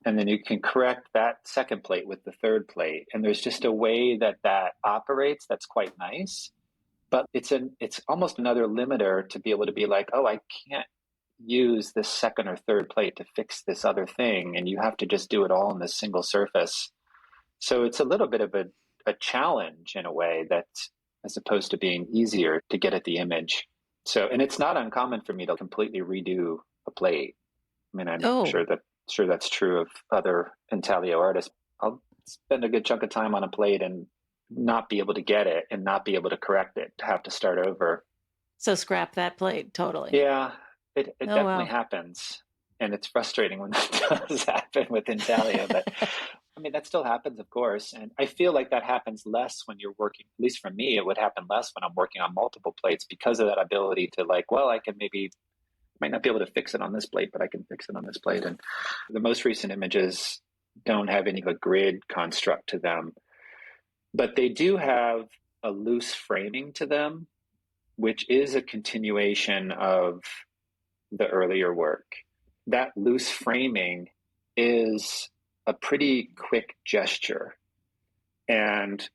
And then you can correct that second plate with the third plate. And there's just a way that operates that's quite nice. But it's almost another limiter to be able to be like, oh, I can't use this second or third plate to fix this other thing. And you have to just do it all on this single surface. So it's a little bit of a challenge in a way, that as opposed to being easier to get at the image. So, and it's not uncommon for me to completely redo a plate. I mean, I'm Oh, sure that's true of other intaglio artists. I'll spend a good chunk of time on a plate and not be able to get it and not be able to correct it, to have to start over. so scrap that plate totally. Yeah, it Oh, definitely wow. happens. And it's frustrating when that does happen with intaglio, but I mean, that still happens, of course. And I feel like that happens less when you're working, at least for me, it would happen less when I'm working on multiple plates, because of that ability to like, well, I can might not be able to fix it on this plate, but I can fix it on this plate. And the most recent images don't have any of a grid construct to them, but they do have a loose framing to them, which is a continuation of the earlier work. That loose framing is a pretty quick gesture. And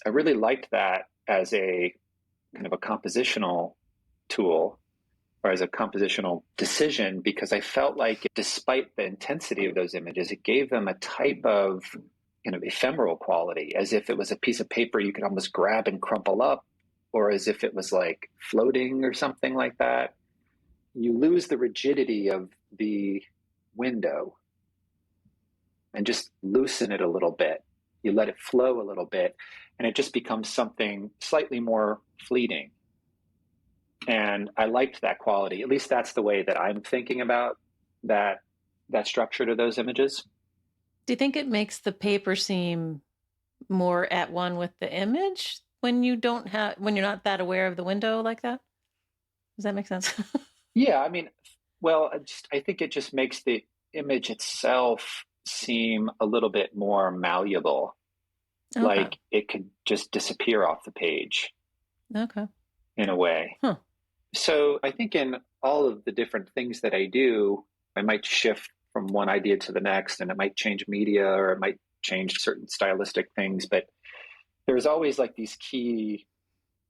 I really liked that as a kind of a compositional tool, or as a compositional decision, because I felt like despite the intensity of those images, it gave them a type of ephemeral quality, as if it was a piece of paper you could almost grab and crumple up, or as if it was like floating or something like that. You lose the rigidity of the window and just loosen it a little bit. You let it flow a little bit, and it just becomes something slightly more fleeting. And I liked that quality. At least that's the way that I'm thinking about that structure to those images. Do you think it makes the paper seem more at one with the image when when you're not that aware of the window like that? Does that make sense? Yeah, I mean, well, I think it just makes the image itself seem a little bit more malleable, Okay. like it could just disappear off the page Okay. in a way. Huh. So I think in all of the different things that I do, I might shift from one idea to the next, and it might change media or it might change certain stylistic things, but there's always like these key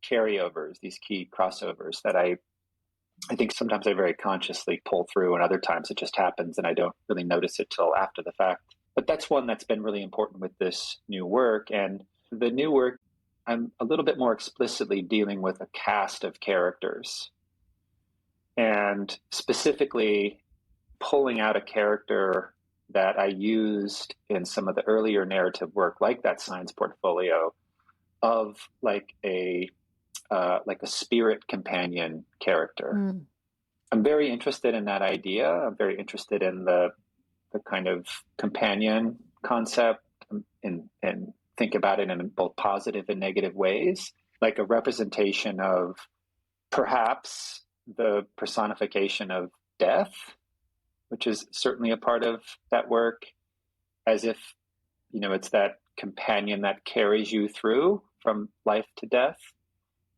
carryovers, these key crossovers that I think sometimes I very consciously pull through, and other times it just happens and I don't really notice it till after the fact. But that's one that's been really important with this new work. And the new work, I'm a little bit more explicitly dealing with a cast of characters and specifically pulling out a character that I used in some of the earlier narrative work, like that science portfolio, of like a spirit companion character. Mm. I'm very interested in that idea. I'm very interested in the kind of companion concept and think about it in both positive and negative ways, like a representation of perhaps the personification of death, which is certainly a part of that work, as if, it's that companion that carries you through from life to death.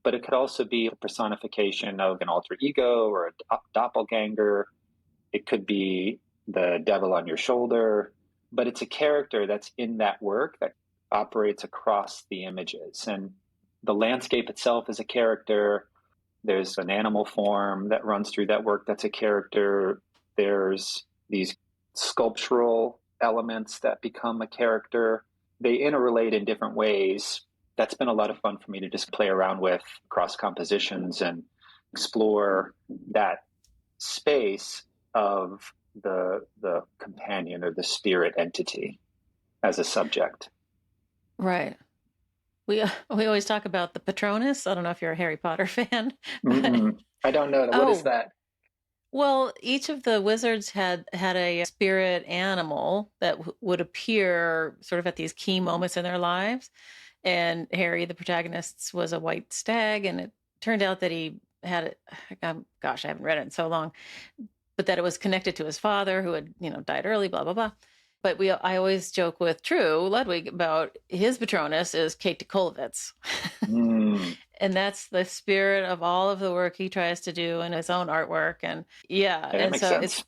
But it could also be a personification of an alter ego or a doppelganger. It could be the devil on your shoulder, but it's a character that's in that work that operates across the images. And the landscape itself is a character. There's an animal form that runs through that work that's a character. There's these sculptural elements that become a character. They interrelate in different ways. That's been a lot of fun for me to just play around with across compositions and explore that space of the companion or the spirit entity as a subject. Right. We always talk about the Patronus. I don't know if you're a Harry Potter fan, but Mm-mm. I don't know. What is oh, that? well, each of the wizards had a spirit animal that would appear sort of at these key moments in their lives. And Harry, the protagonist, was a white stag, and it turned out that he had, gosh, I haven't read it in so long, but that it was connected to his father who had, died early, blah, blah, blah. But I always joke with True Ludwig about his Patronus is Kate Kolovitz. Mm. And that's the spirit of all of the work he tries to do in his own artwork. And yeah, Yeah, that and makes so sense.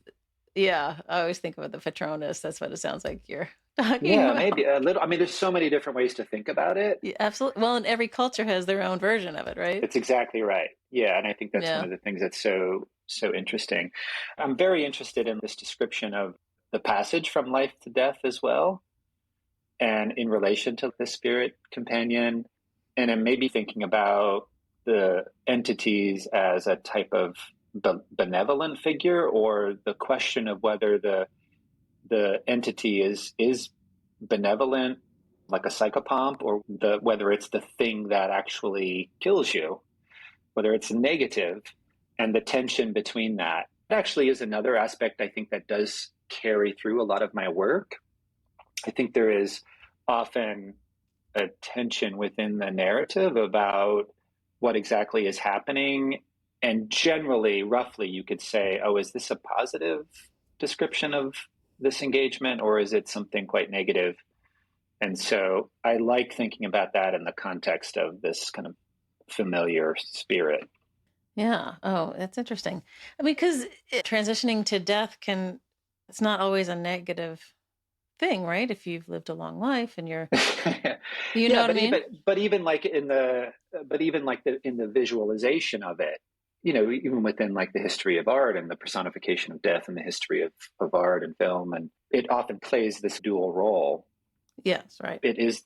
yeah, I always think of the Patronus. That's what it sounds like you're talking Yeah, about. maybe a little. I mean, there's so many different ways to think about it. Yeah, absolutely. Well, and every culture has their own version of it, right? It's exactly right. Yeah, and I think that's one Yeah. of the things that's so interesting. I'm very interested in this description of the passage from life to death as well, and in relation to the spirit companion. And I'm maybe thinking about the entities as a type of benevolent figure, or the question of whether the entity is benevolent, like a psychopomp, or whether it's the thing that actually kills you, whether it's negative, and the tension between that. It actually is another aspect I think that does carry through a lot of my work. I think there is often a tension within the narrative about what exactly is happening. And generally, roughly, you could say, oh, is this a positive description of this engagement, or is it something quite negative? And so I like thinking about that in the context of this kind of familiar spirit. Yeah. Oh, that's interesting. I mean, because transitioning to death it's not always a negative thing, right? If you've lived a long life and you know Yeah, what I but mean? even like in the visualization of it, even within like the history of art and the personification of death and the history of art and film, and it often plays this dual role. Yes, right. It is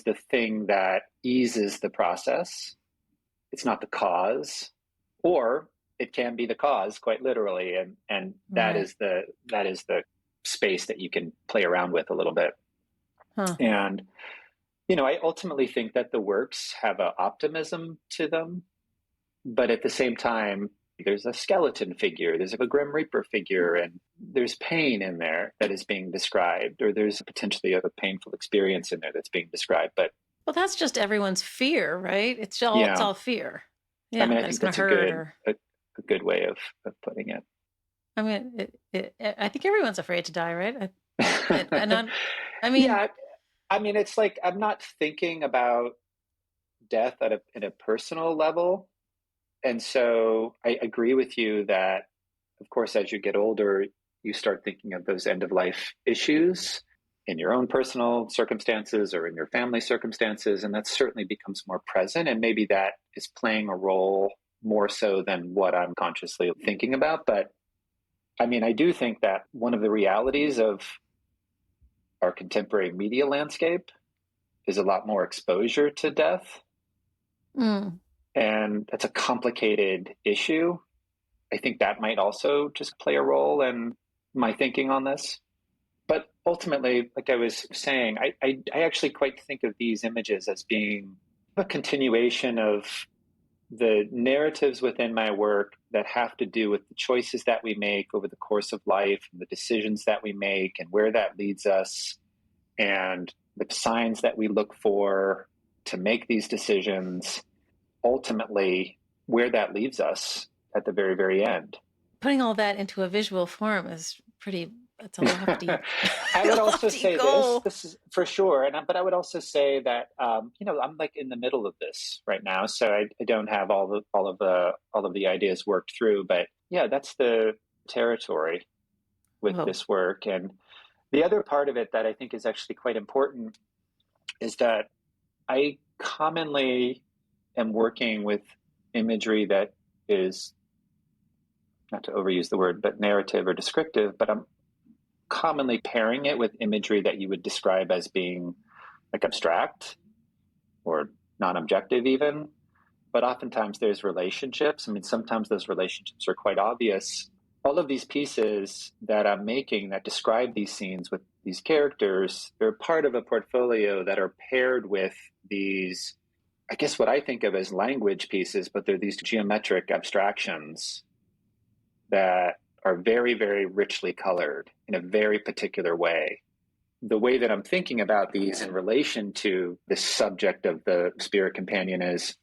the thing that eases the process. It's not the cause, or it can be the cause quite literally, and that Right. is the space that you can play around with a little bit. Huh. And I ultimately think that the works have an optimism to them, but at the same time, There's a skeleton figure, there's a Grim Reaper figure, and there's pain in there that is being described, or there's potentially a painful experience in there that's being described. But Well, that's just everyone's fear, right? It's yeah, all fear. I Yeah, mean, I that it's think going that's to hurt or. a good way of putting it. I mean, I think everyone's afraid to die, right? I mean, Yeah, I mean, it's like I'm not thinking about death at a personal level. And so I agree with you that, of course, as you get older, you start thinking of those end of life issues in your own personal circumstances or in your family circumstances. And that certainly becomes more present. And maybe that is playing a role more so than what I'm consciously thinking about. But I mean, I do think that one of the realities of our contemporary media landscape is a lot more exposure to death. mm, And that's a complicated issue. I think that might also just play a role in my thinking on this. But ultimately, like I was saying, I actually quite think of these images as being a continuation of the narratives within my work that have to do with the choices that we make over the course of life, and the decisions that we make, and where that leads us, and the signs that we look for to make these decisions, ultimately, where that leaves us at the very, very end. putting all that into a visual form is pretty. That's a lofty, I would also lofty say goal. this is for sure. But I would also say that, I'm like in the middle of this right now. So I don't have all of the ideas worked through, but yeah, that's the territory with Whoa. this work. And the other part of it that I think is actually quite important is that I commonly am working with imagery that is, not to overuse the word, but narrative or descriptive, but I'm commonly pairing it with imagery that you would describe as being like abstract or non-objective even. But oftentimes there's relationships. I mean, sometimes those relationships are quite obvious. All of these pieces that I'm making that describe these scenes with these characters, they're part of a portfolio that are paired with these, I guess what I think of as language pieces, but they're these geometric abstractions that are very, very richly colored in a very particular way. The way that I'm thinking about these in relation to the subject of the spirit companion is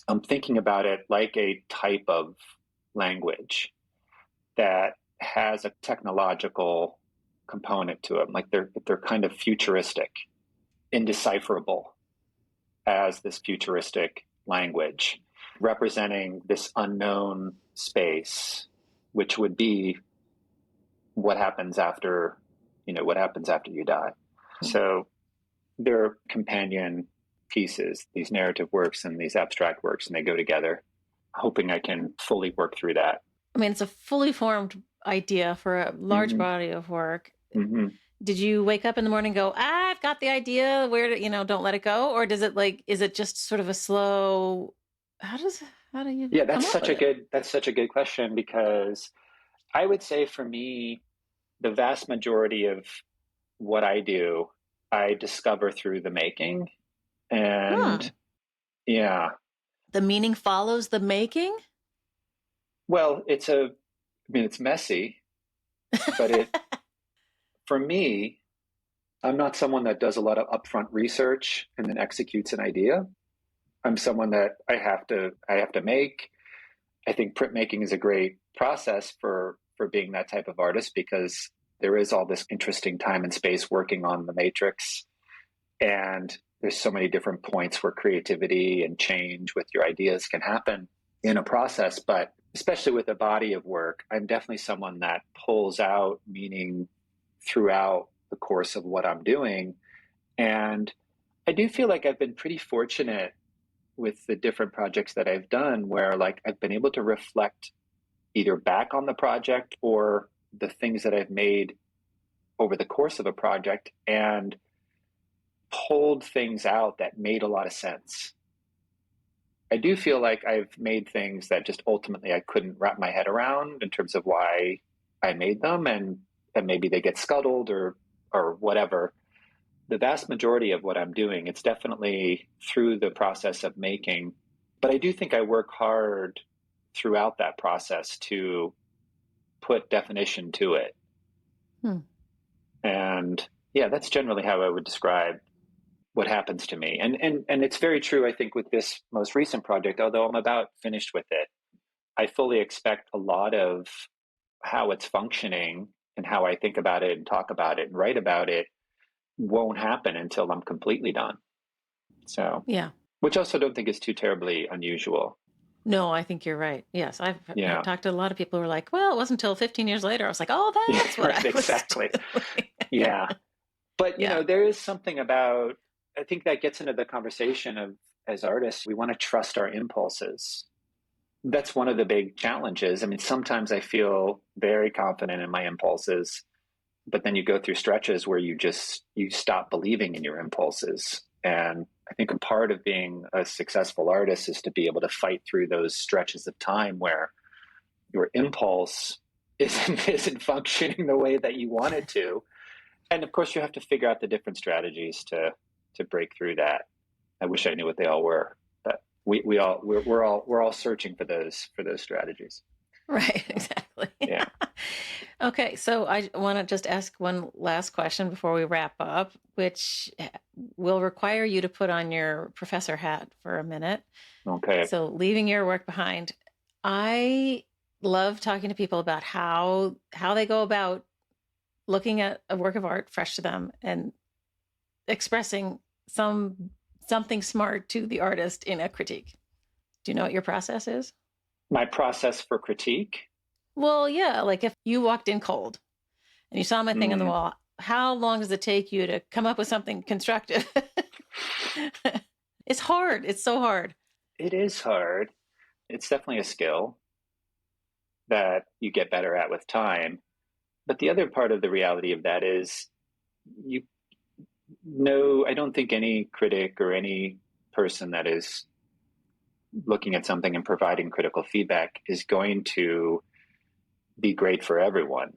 I'm thinking about it like a type of language that has a technological component to them. Like they're kind of futuristic, indecipherable as this futuristic language, representing this unknown space, which would be what happens after, what happens after you die. So they're companion pieces, these narrative works and these abstract works, and they go together, hoping I can fully work through that. I mean, it's a fully formed idea for a large body of work. Mm-hmm. Did you wake up in the morning and go, I've got the idea, where to, don't let it go? Or is it just sort of a slow, how do you Yeah, come up with it? that's such a good question, because I would say for me, the vast majority of what I do, I discover through the making. And yeah, The meaning follows the making? well, it's messy, but for me, I'm not someone that does a lot of upfront research and then executes an idea. I'm someone that I have to make. I think printmaking is a great process for being that type of artist, because there is all this interesting time and space working on the matrix, and there's so many different points where creativity and change with your ideas can happen in a process. But especially with a body of work, I'm definitely someone that pulls out meaning throughout the course of what I'm doing. And I do feel like I've been pretty fortunate with the different projects that I've done, where like I've been able to reflect either back on the project or the things that I've made over the course of a project, and pulled things out that made a lot of sense. I do feel like I've made things that just ultimately I couldn't wrap my head around in terms of why I made them, and maybe they get scuttled or whatever. The vast majority of what I'm doing, it's definitely through the process of making. But I do think I work hard throughout that process to put definition to it. And yeah, that's generally how I would describe what happens to me. And it's very true, I think, with this most recent project, although I'm about finished with it, I fully expect a lot of how it's functioning and how I think about it and talk about it and write about it won't happen until I'm completely done. So, yeah. Which I also don't think is too terribly unusual. No, I think you're right. Yes, I've talked to a lot of people who are like, well, it wasn't until 15 years later. I was like, oh, that's what right, I was exactly. doing. Yeah. But, you know, there is something about, I think that gets into the conversation of, as artists, we want to trust our impulses. That's one of the big challenges. I mean, sometimes I feel very confident in my impulses, but then you go through stretches where you stop believing in your impulses. And I think a part of being a successful artist is to be able to fight through those stretches of time where your impulse isn't functioning the way that you want it to. And of course, you have to figure out the different strategies to break through that. I wish I knew what they all were, but we're all searching for those strategies. Right, exactly. Yeah. Okay, so I want to just ask one last question before we wrap up, which will require you to put on your professor hat for a minute. Okay. So leaving your work behind, I love talking to people about how they go about looking at a work of art fresh to them and expressing something smart to the artist in a critique. Do you know what your process is? My process for critique? Well, yeah, like if you walked in cold and you saw my thing on the wall, how long does it take you to come up with something constructive? It's hard. It's so hard. It is hard. It's definitely a skill that you get better at with time. But the other part of the reality of that is I don't think any critic or any person that is looking at something and providing critical feedback is going to be great for everyone.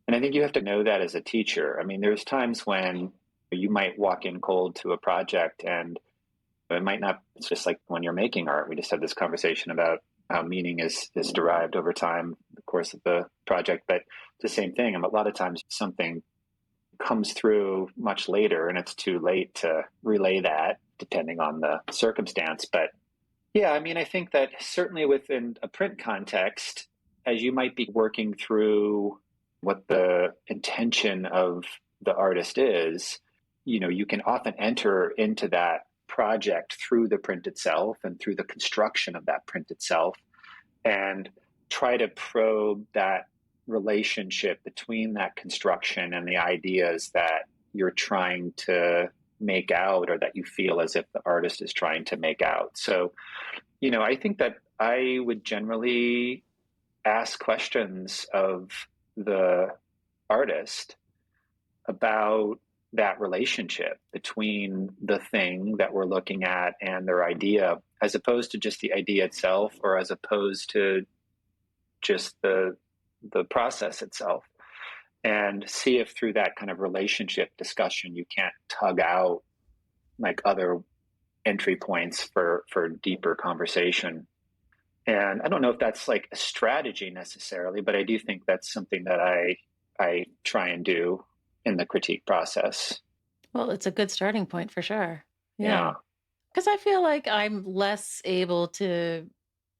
And I think you have to know that as a teacher. I mean, there's times when you might walk in cold to a project and it might not, it's just like when you're making art. We just had this conversation about how meaning is derived over time, the course of the project. But it's the same thing. And a lot of times something comes through much later and it's too late to relay that depending on the circumstance. But yeah, I mean, I think that certainly within a print context, as you might be working through what the intention of the artist is, you know, you can often enter into that project through the print itself and through the construction of that print itself and try to probe that relationship between that construction and the ideas that you're trying to make out or that you feel as if the artist is trying to make out. So, you know, I think that I would generally ask questions of the artist about that relationship between the thing that we're looking at and their idea, as opposed to just the idea itself or as opposed to just the process itself, and see if through that kind of relationship discussion you can't tug out like other entry points for deeper conversation. And I don't know if that's like a strategy necessarily, but I do think that's something that I try and do in the critique process. Well, it's a good starting point for sure. Yeah. Because I feel like I'm less able to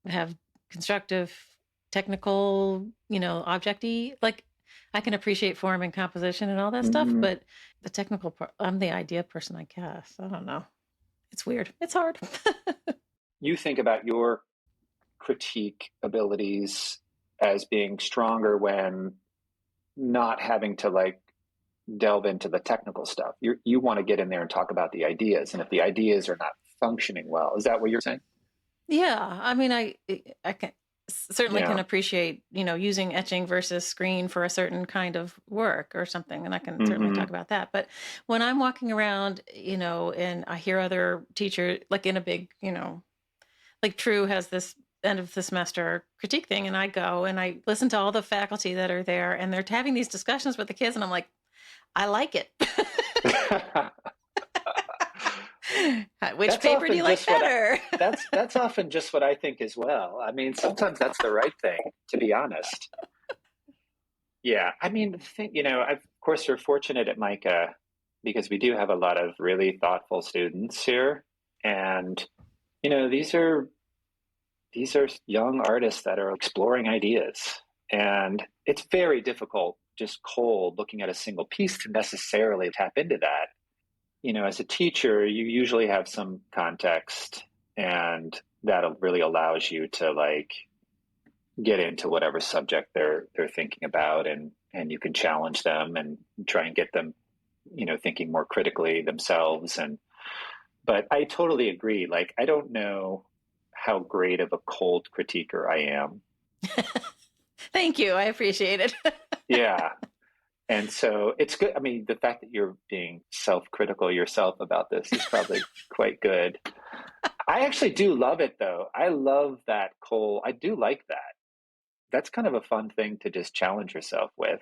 have constructive, technical, you know, objecty. Like I can appreciate form and composition and all that stuff, but the technical part, I'm the idea person, I guess. I don't know. It's weird. It's hard. You think about your critique abilities as being stronger when not having to like delve into the technical stuff. You want to get in there and talk about the ideas, and if the ideas are not functioning well, is that what you're saying? Yeah, I mean, I can certainly can appreciate, you know, using etching versus screen for a certain kind of work or something, and I can certainly talk about that. But when I'm walking around, you know, and I hear other teachers, like in a big, you know, like True has this end of the semester critique thing, and I go and I listen to all the faculty that are there, and they're having these discussions with the kids, and I'm like, I like it. Which That's paper do often you like just what better? that's often just what I think as well. I mean, sometimes that's the right thing, to be honest. Yeah, I mean, the thing, of course, we're fortunate at MICA because we do have a lot of really thoughtful students here, and these are young artists that are exploring ideas, and it's very difficult just cold looking at a single piece to necessarily tap into that. As a teacher, you usually have some context, and that really allows you to like get into whatever subject they're thinking about, and you can challenge them and try and get them, thinking more critically themselves. But I totally agree. Like, I don't know how great of a cold critiquer I am. Thank you. I appreciate it. Yeah. And so it's good. I mean, the fact that you're being self-critical yourself about this is probably quite good. I actually do love it, though. I love that cold. I do like that. That's kind of a fun thing to just challenge yourself with.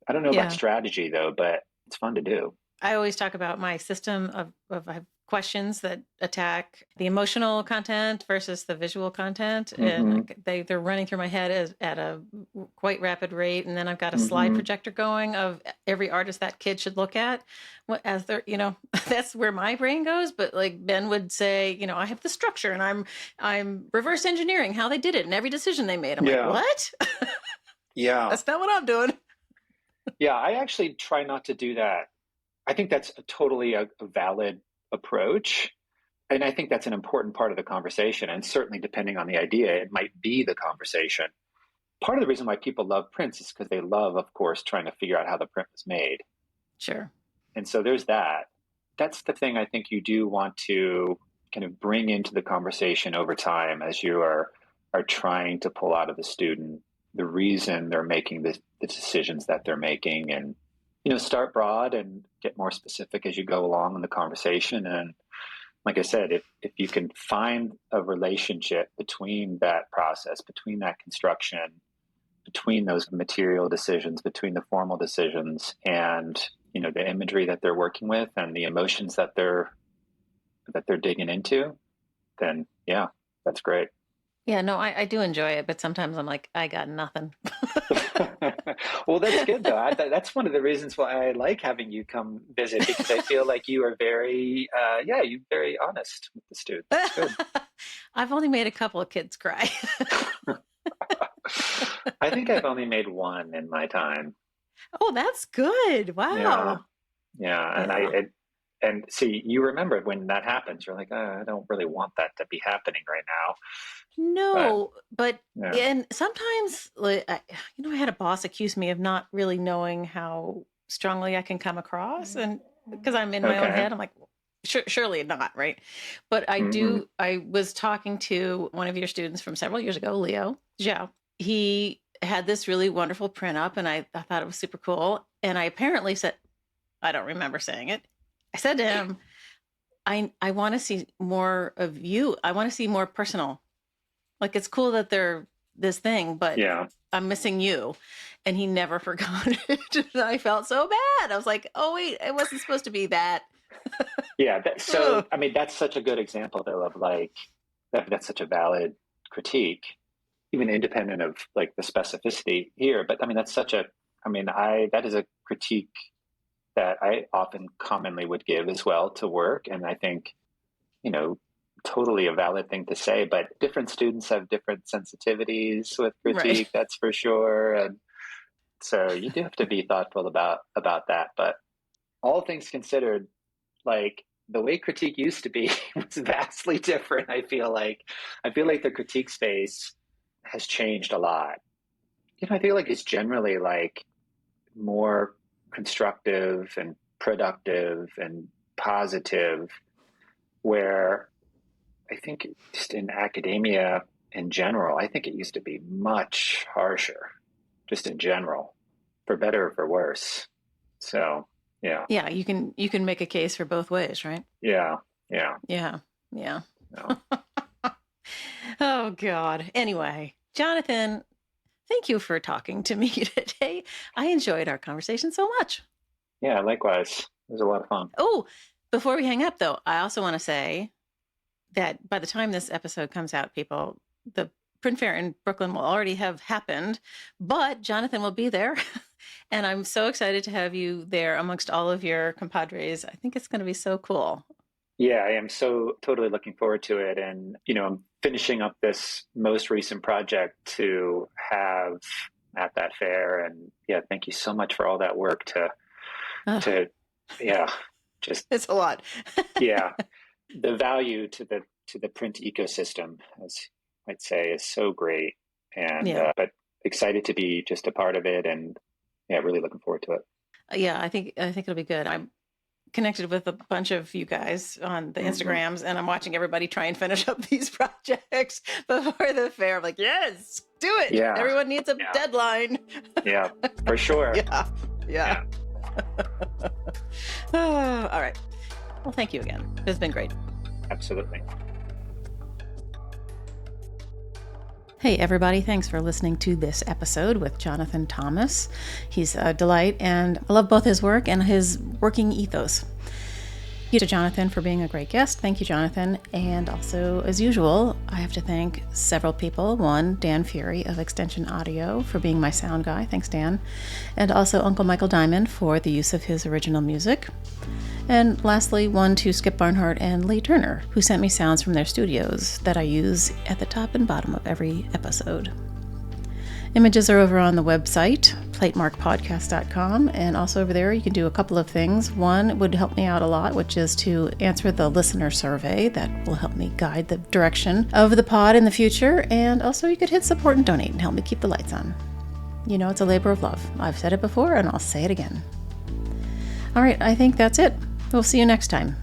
I don't know about Yeah. strategy, though, but it's fun to do. I always talk about my system of I have questions that attack the emotional content versus the visual content. Mm-hmm. And they're running through my head at a quite rapid rate. And then I've got a slide Mm-hmm. projector going of every artist that kid should look at. As they're, that's where my brain goes. But like Ben would say, I have the structure and I'm reverse engineering how they did it and every decision they made. I'm like, Yeah. what? Yeah. That's not what I'm doing. Yeah. I actually try not to do that. I think that's totally a valid approach. And I think that's an important part of the conversation. And certainly, depending on the idea, it might be the conversation. Part of the reason why people love prints is because they love, of course, trying to figure out how the print was made. Sure. And so there's that. That's the thing I think you do want to kind of bring into the conversation over time as you are trying to pull out of the student the reason they're making the decisions that they're making, and start broad and get more specific as you go along in the conversation. And like I said, if you can find a relationship between that process, between that construction, between those material decisions, between the formal decisions, and the imagery that they're working with and the emotions that they're digging into, then yeah, that's great. Yeah, no, I do enjoy it, but sometimes I'm like, I got nothing. Well, that's good though. That's one of the reasons why I like having you come visit, because I feel like you are very, you're very honest with the students. It's good. I've only made a couple of kids cry. I think I've only made one in my time. Oh, that's good. Yeah, Wow. yeah, Yeah. and see, you remember when that happens, you're like, oh, I don't really want that to be happening right now. But No, but yeah, and sometimes, like, I had a boss accuse me of not really knowing how strongly I can come across, and because I'm in my own okay. head, I'm like, surely not, right? But I Hmm. do. I was talking to one of your students from several years ago, Leo Zhao. He had this really wonderful print up, and I thought it was super cool. And I apparently said, I don't remember saying it. I said to him, I want to see more of you. I want to see more personal. Like, it's cool that they're this thing, but Yeah, I'm missing you. And he never forgot it. And I felt so bad. I was like, oh wait, it wasn't supposed to be that. yeah. Ugh. So, I mean, that's such a good example, though, of like that's such a valid critique, even independent of like the specificity here. But I mean, that's such a, I mean, I that is a critique that I often commonly would give as well to work, and I think you know totally a valid thing to say. But different students have different sensitivities with Right. critique, that's for sure, and so you do have to be thoughtful about that. But all things considered, like the way critique used to be was vastly different. I feel like the critique space has changed a lot. I feel like it's generally like more constructive and productive and positive, where I think just in academia in general, I think it used to be much harsher, just in general, for better or for worse. So, yeah, Yeah, you can make a case for both ways, right? yeah, yeah, Yeah. Yeah. no, Oh God. Anyway, Jonathan, thank you for talking to me today. I enjoyed our conversation so much. yeah, likewise. It was a lot of fun. Oh, Before we hang up, though, I also want to say that by the time this episode comes out, people, the print fair in Brooklyn will already have happened, but Jonathan will be there. And I'm so excited to have you there amongst all of your compadres. I think it's going to be so cool. Yeah, I am so totally looking forward to it. And, I'm finishing up this most recent project to have at that fair. And yeah, thank you so much for all that work yeah, just, it's a lot. yeah, the value to the print ecosystem, as I'd say, is so great. And, but excited to be just a part of it. And yeah, really looking forward to it. Yeah, I think it'll be good. I'm connected with a bunch of you guys on the Instagrams, and I'm watching everybody try and finish up these projects before the fair. I'm like, yes, do it. Yeah. Everyone needs a deadline. Yeah, for sure. Yeah. All right. Well, thank you again. It's been great. Absolutely. Hey, everybody. Thanks for listening to this episode with Jonathan Thomas. He's a delight, and I love both his work and his working ethos. Thank you to Jonathan for being a great guest. Thank you, Jonathan. And also, as usual, I have to thank several people. One, Dan Fury of Extension Audio for being my sound guy. Thanks, Dan. And also Uncle Michael Diamond for the use of his original music. And lastly, one to Skip Barnhart and Lee Turner, who sent me sounds from their studios that I use at the top and bottom of every episode. Images are over on the website, platemarkpodcast.com, and also over there you can do a couple of things. One would help me out a lot, which is to answer the listener survey. That will help me guide the direction of the pod in the future, and also you could hit support and donate and help me keep the lights on. It's a labor of love. I've said it before, and I'll say it again. All right, I think that's it. We'll see you next time.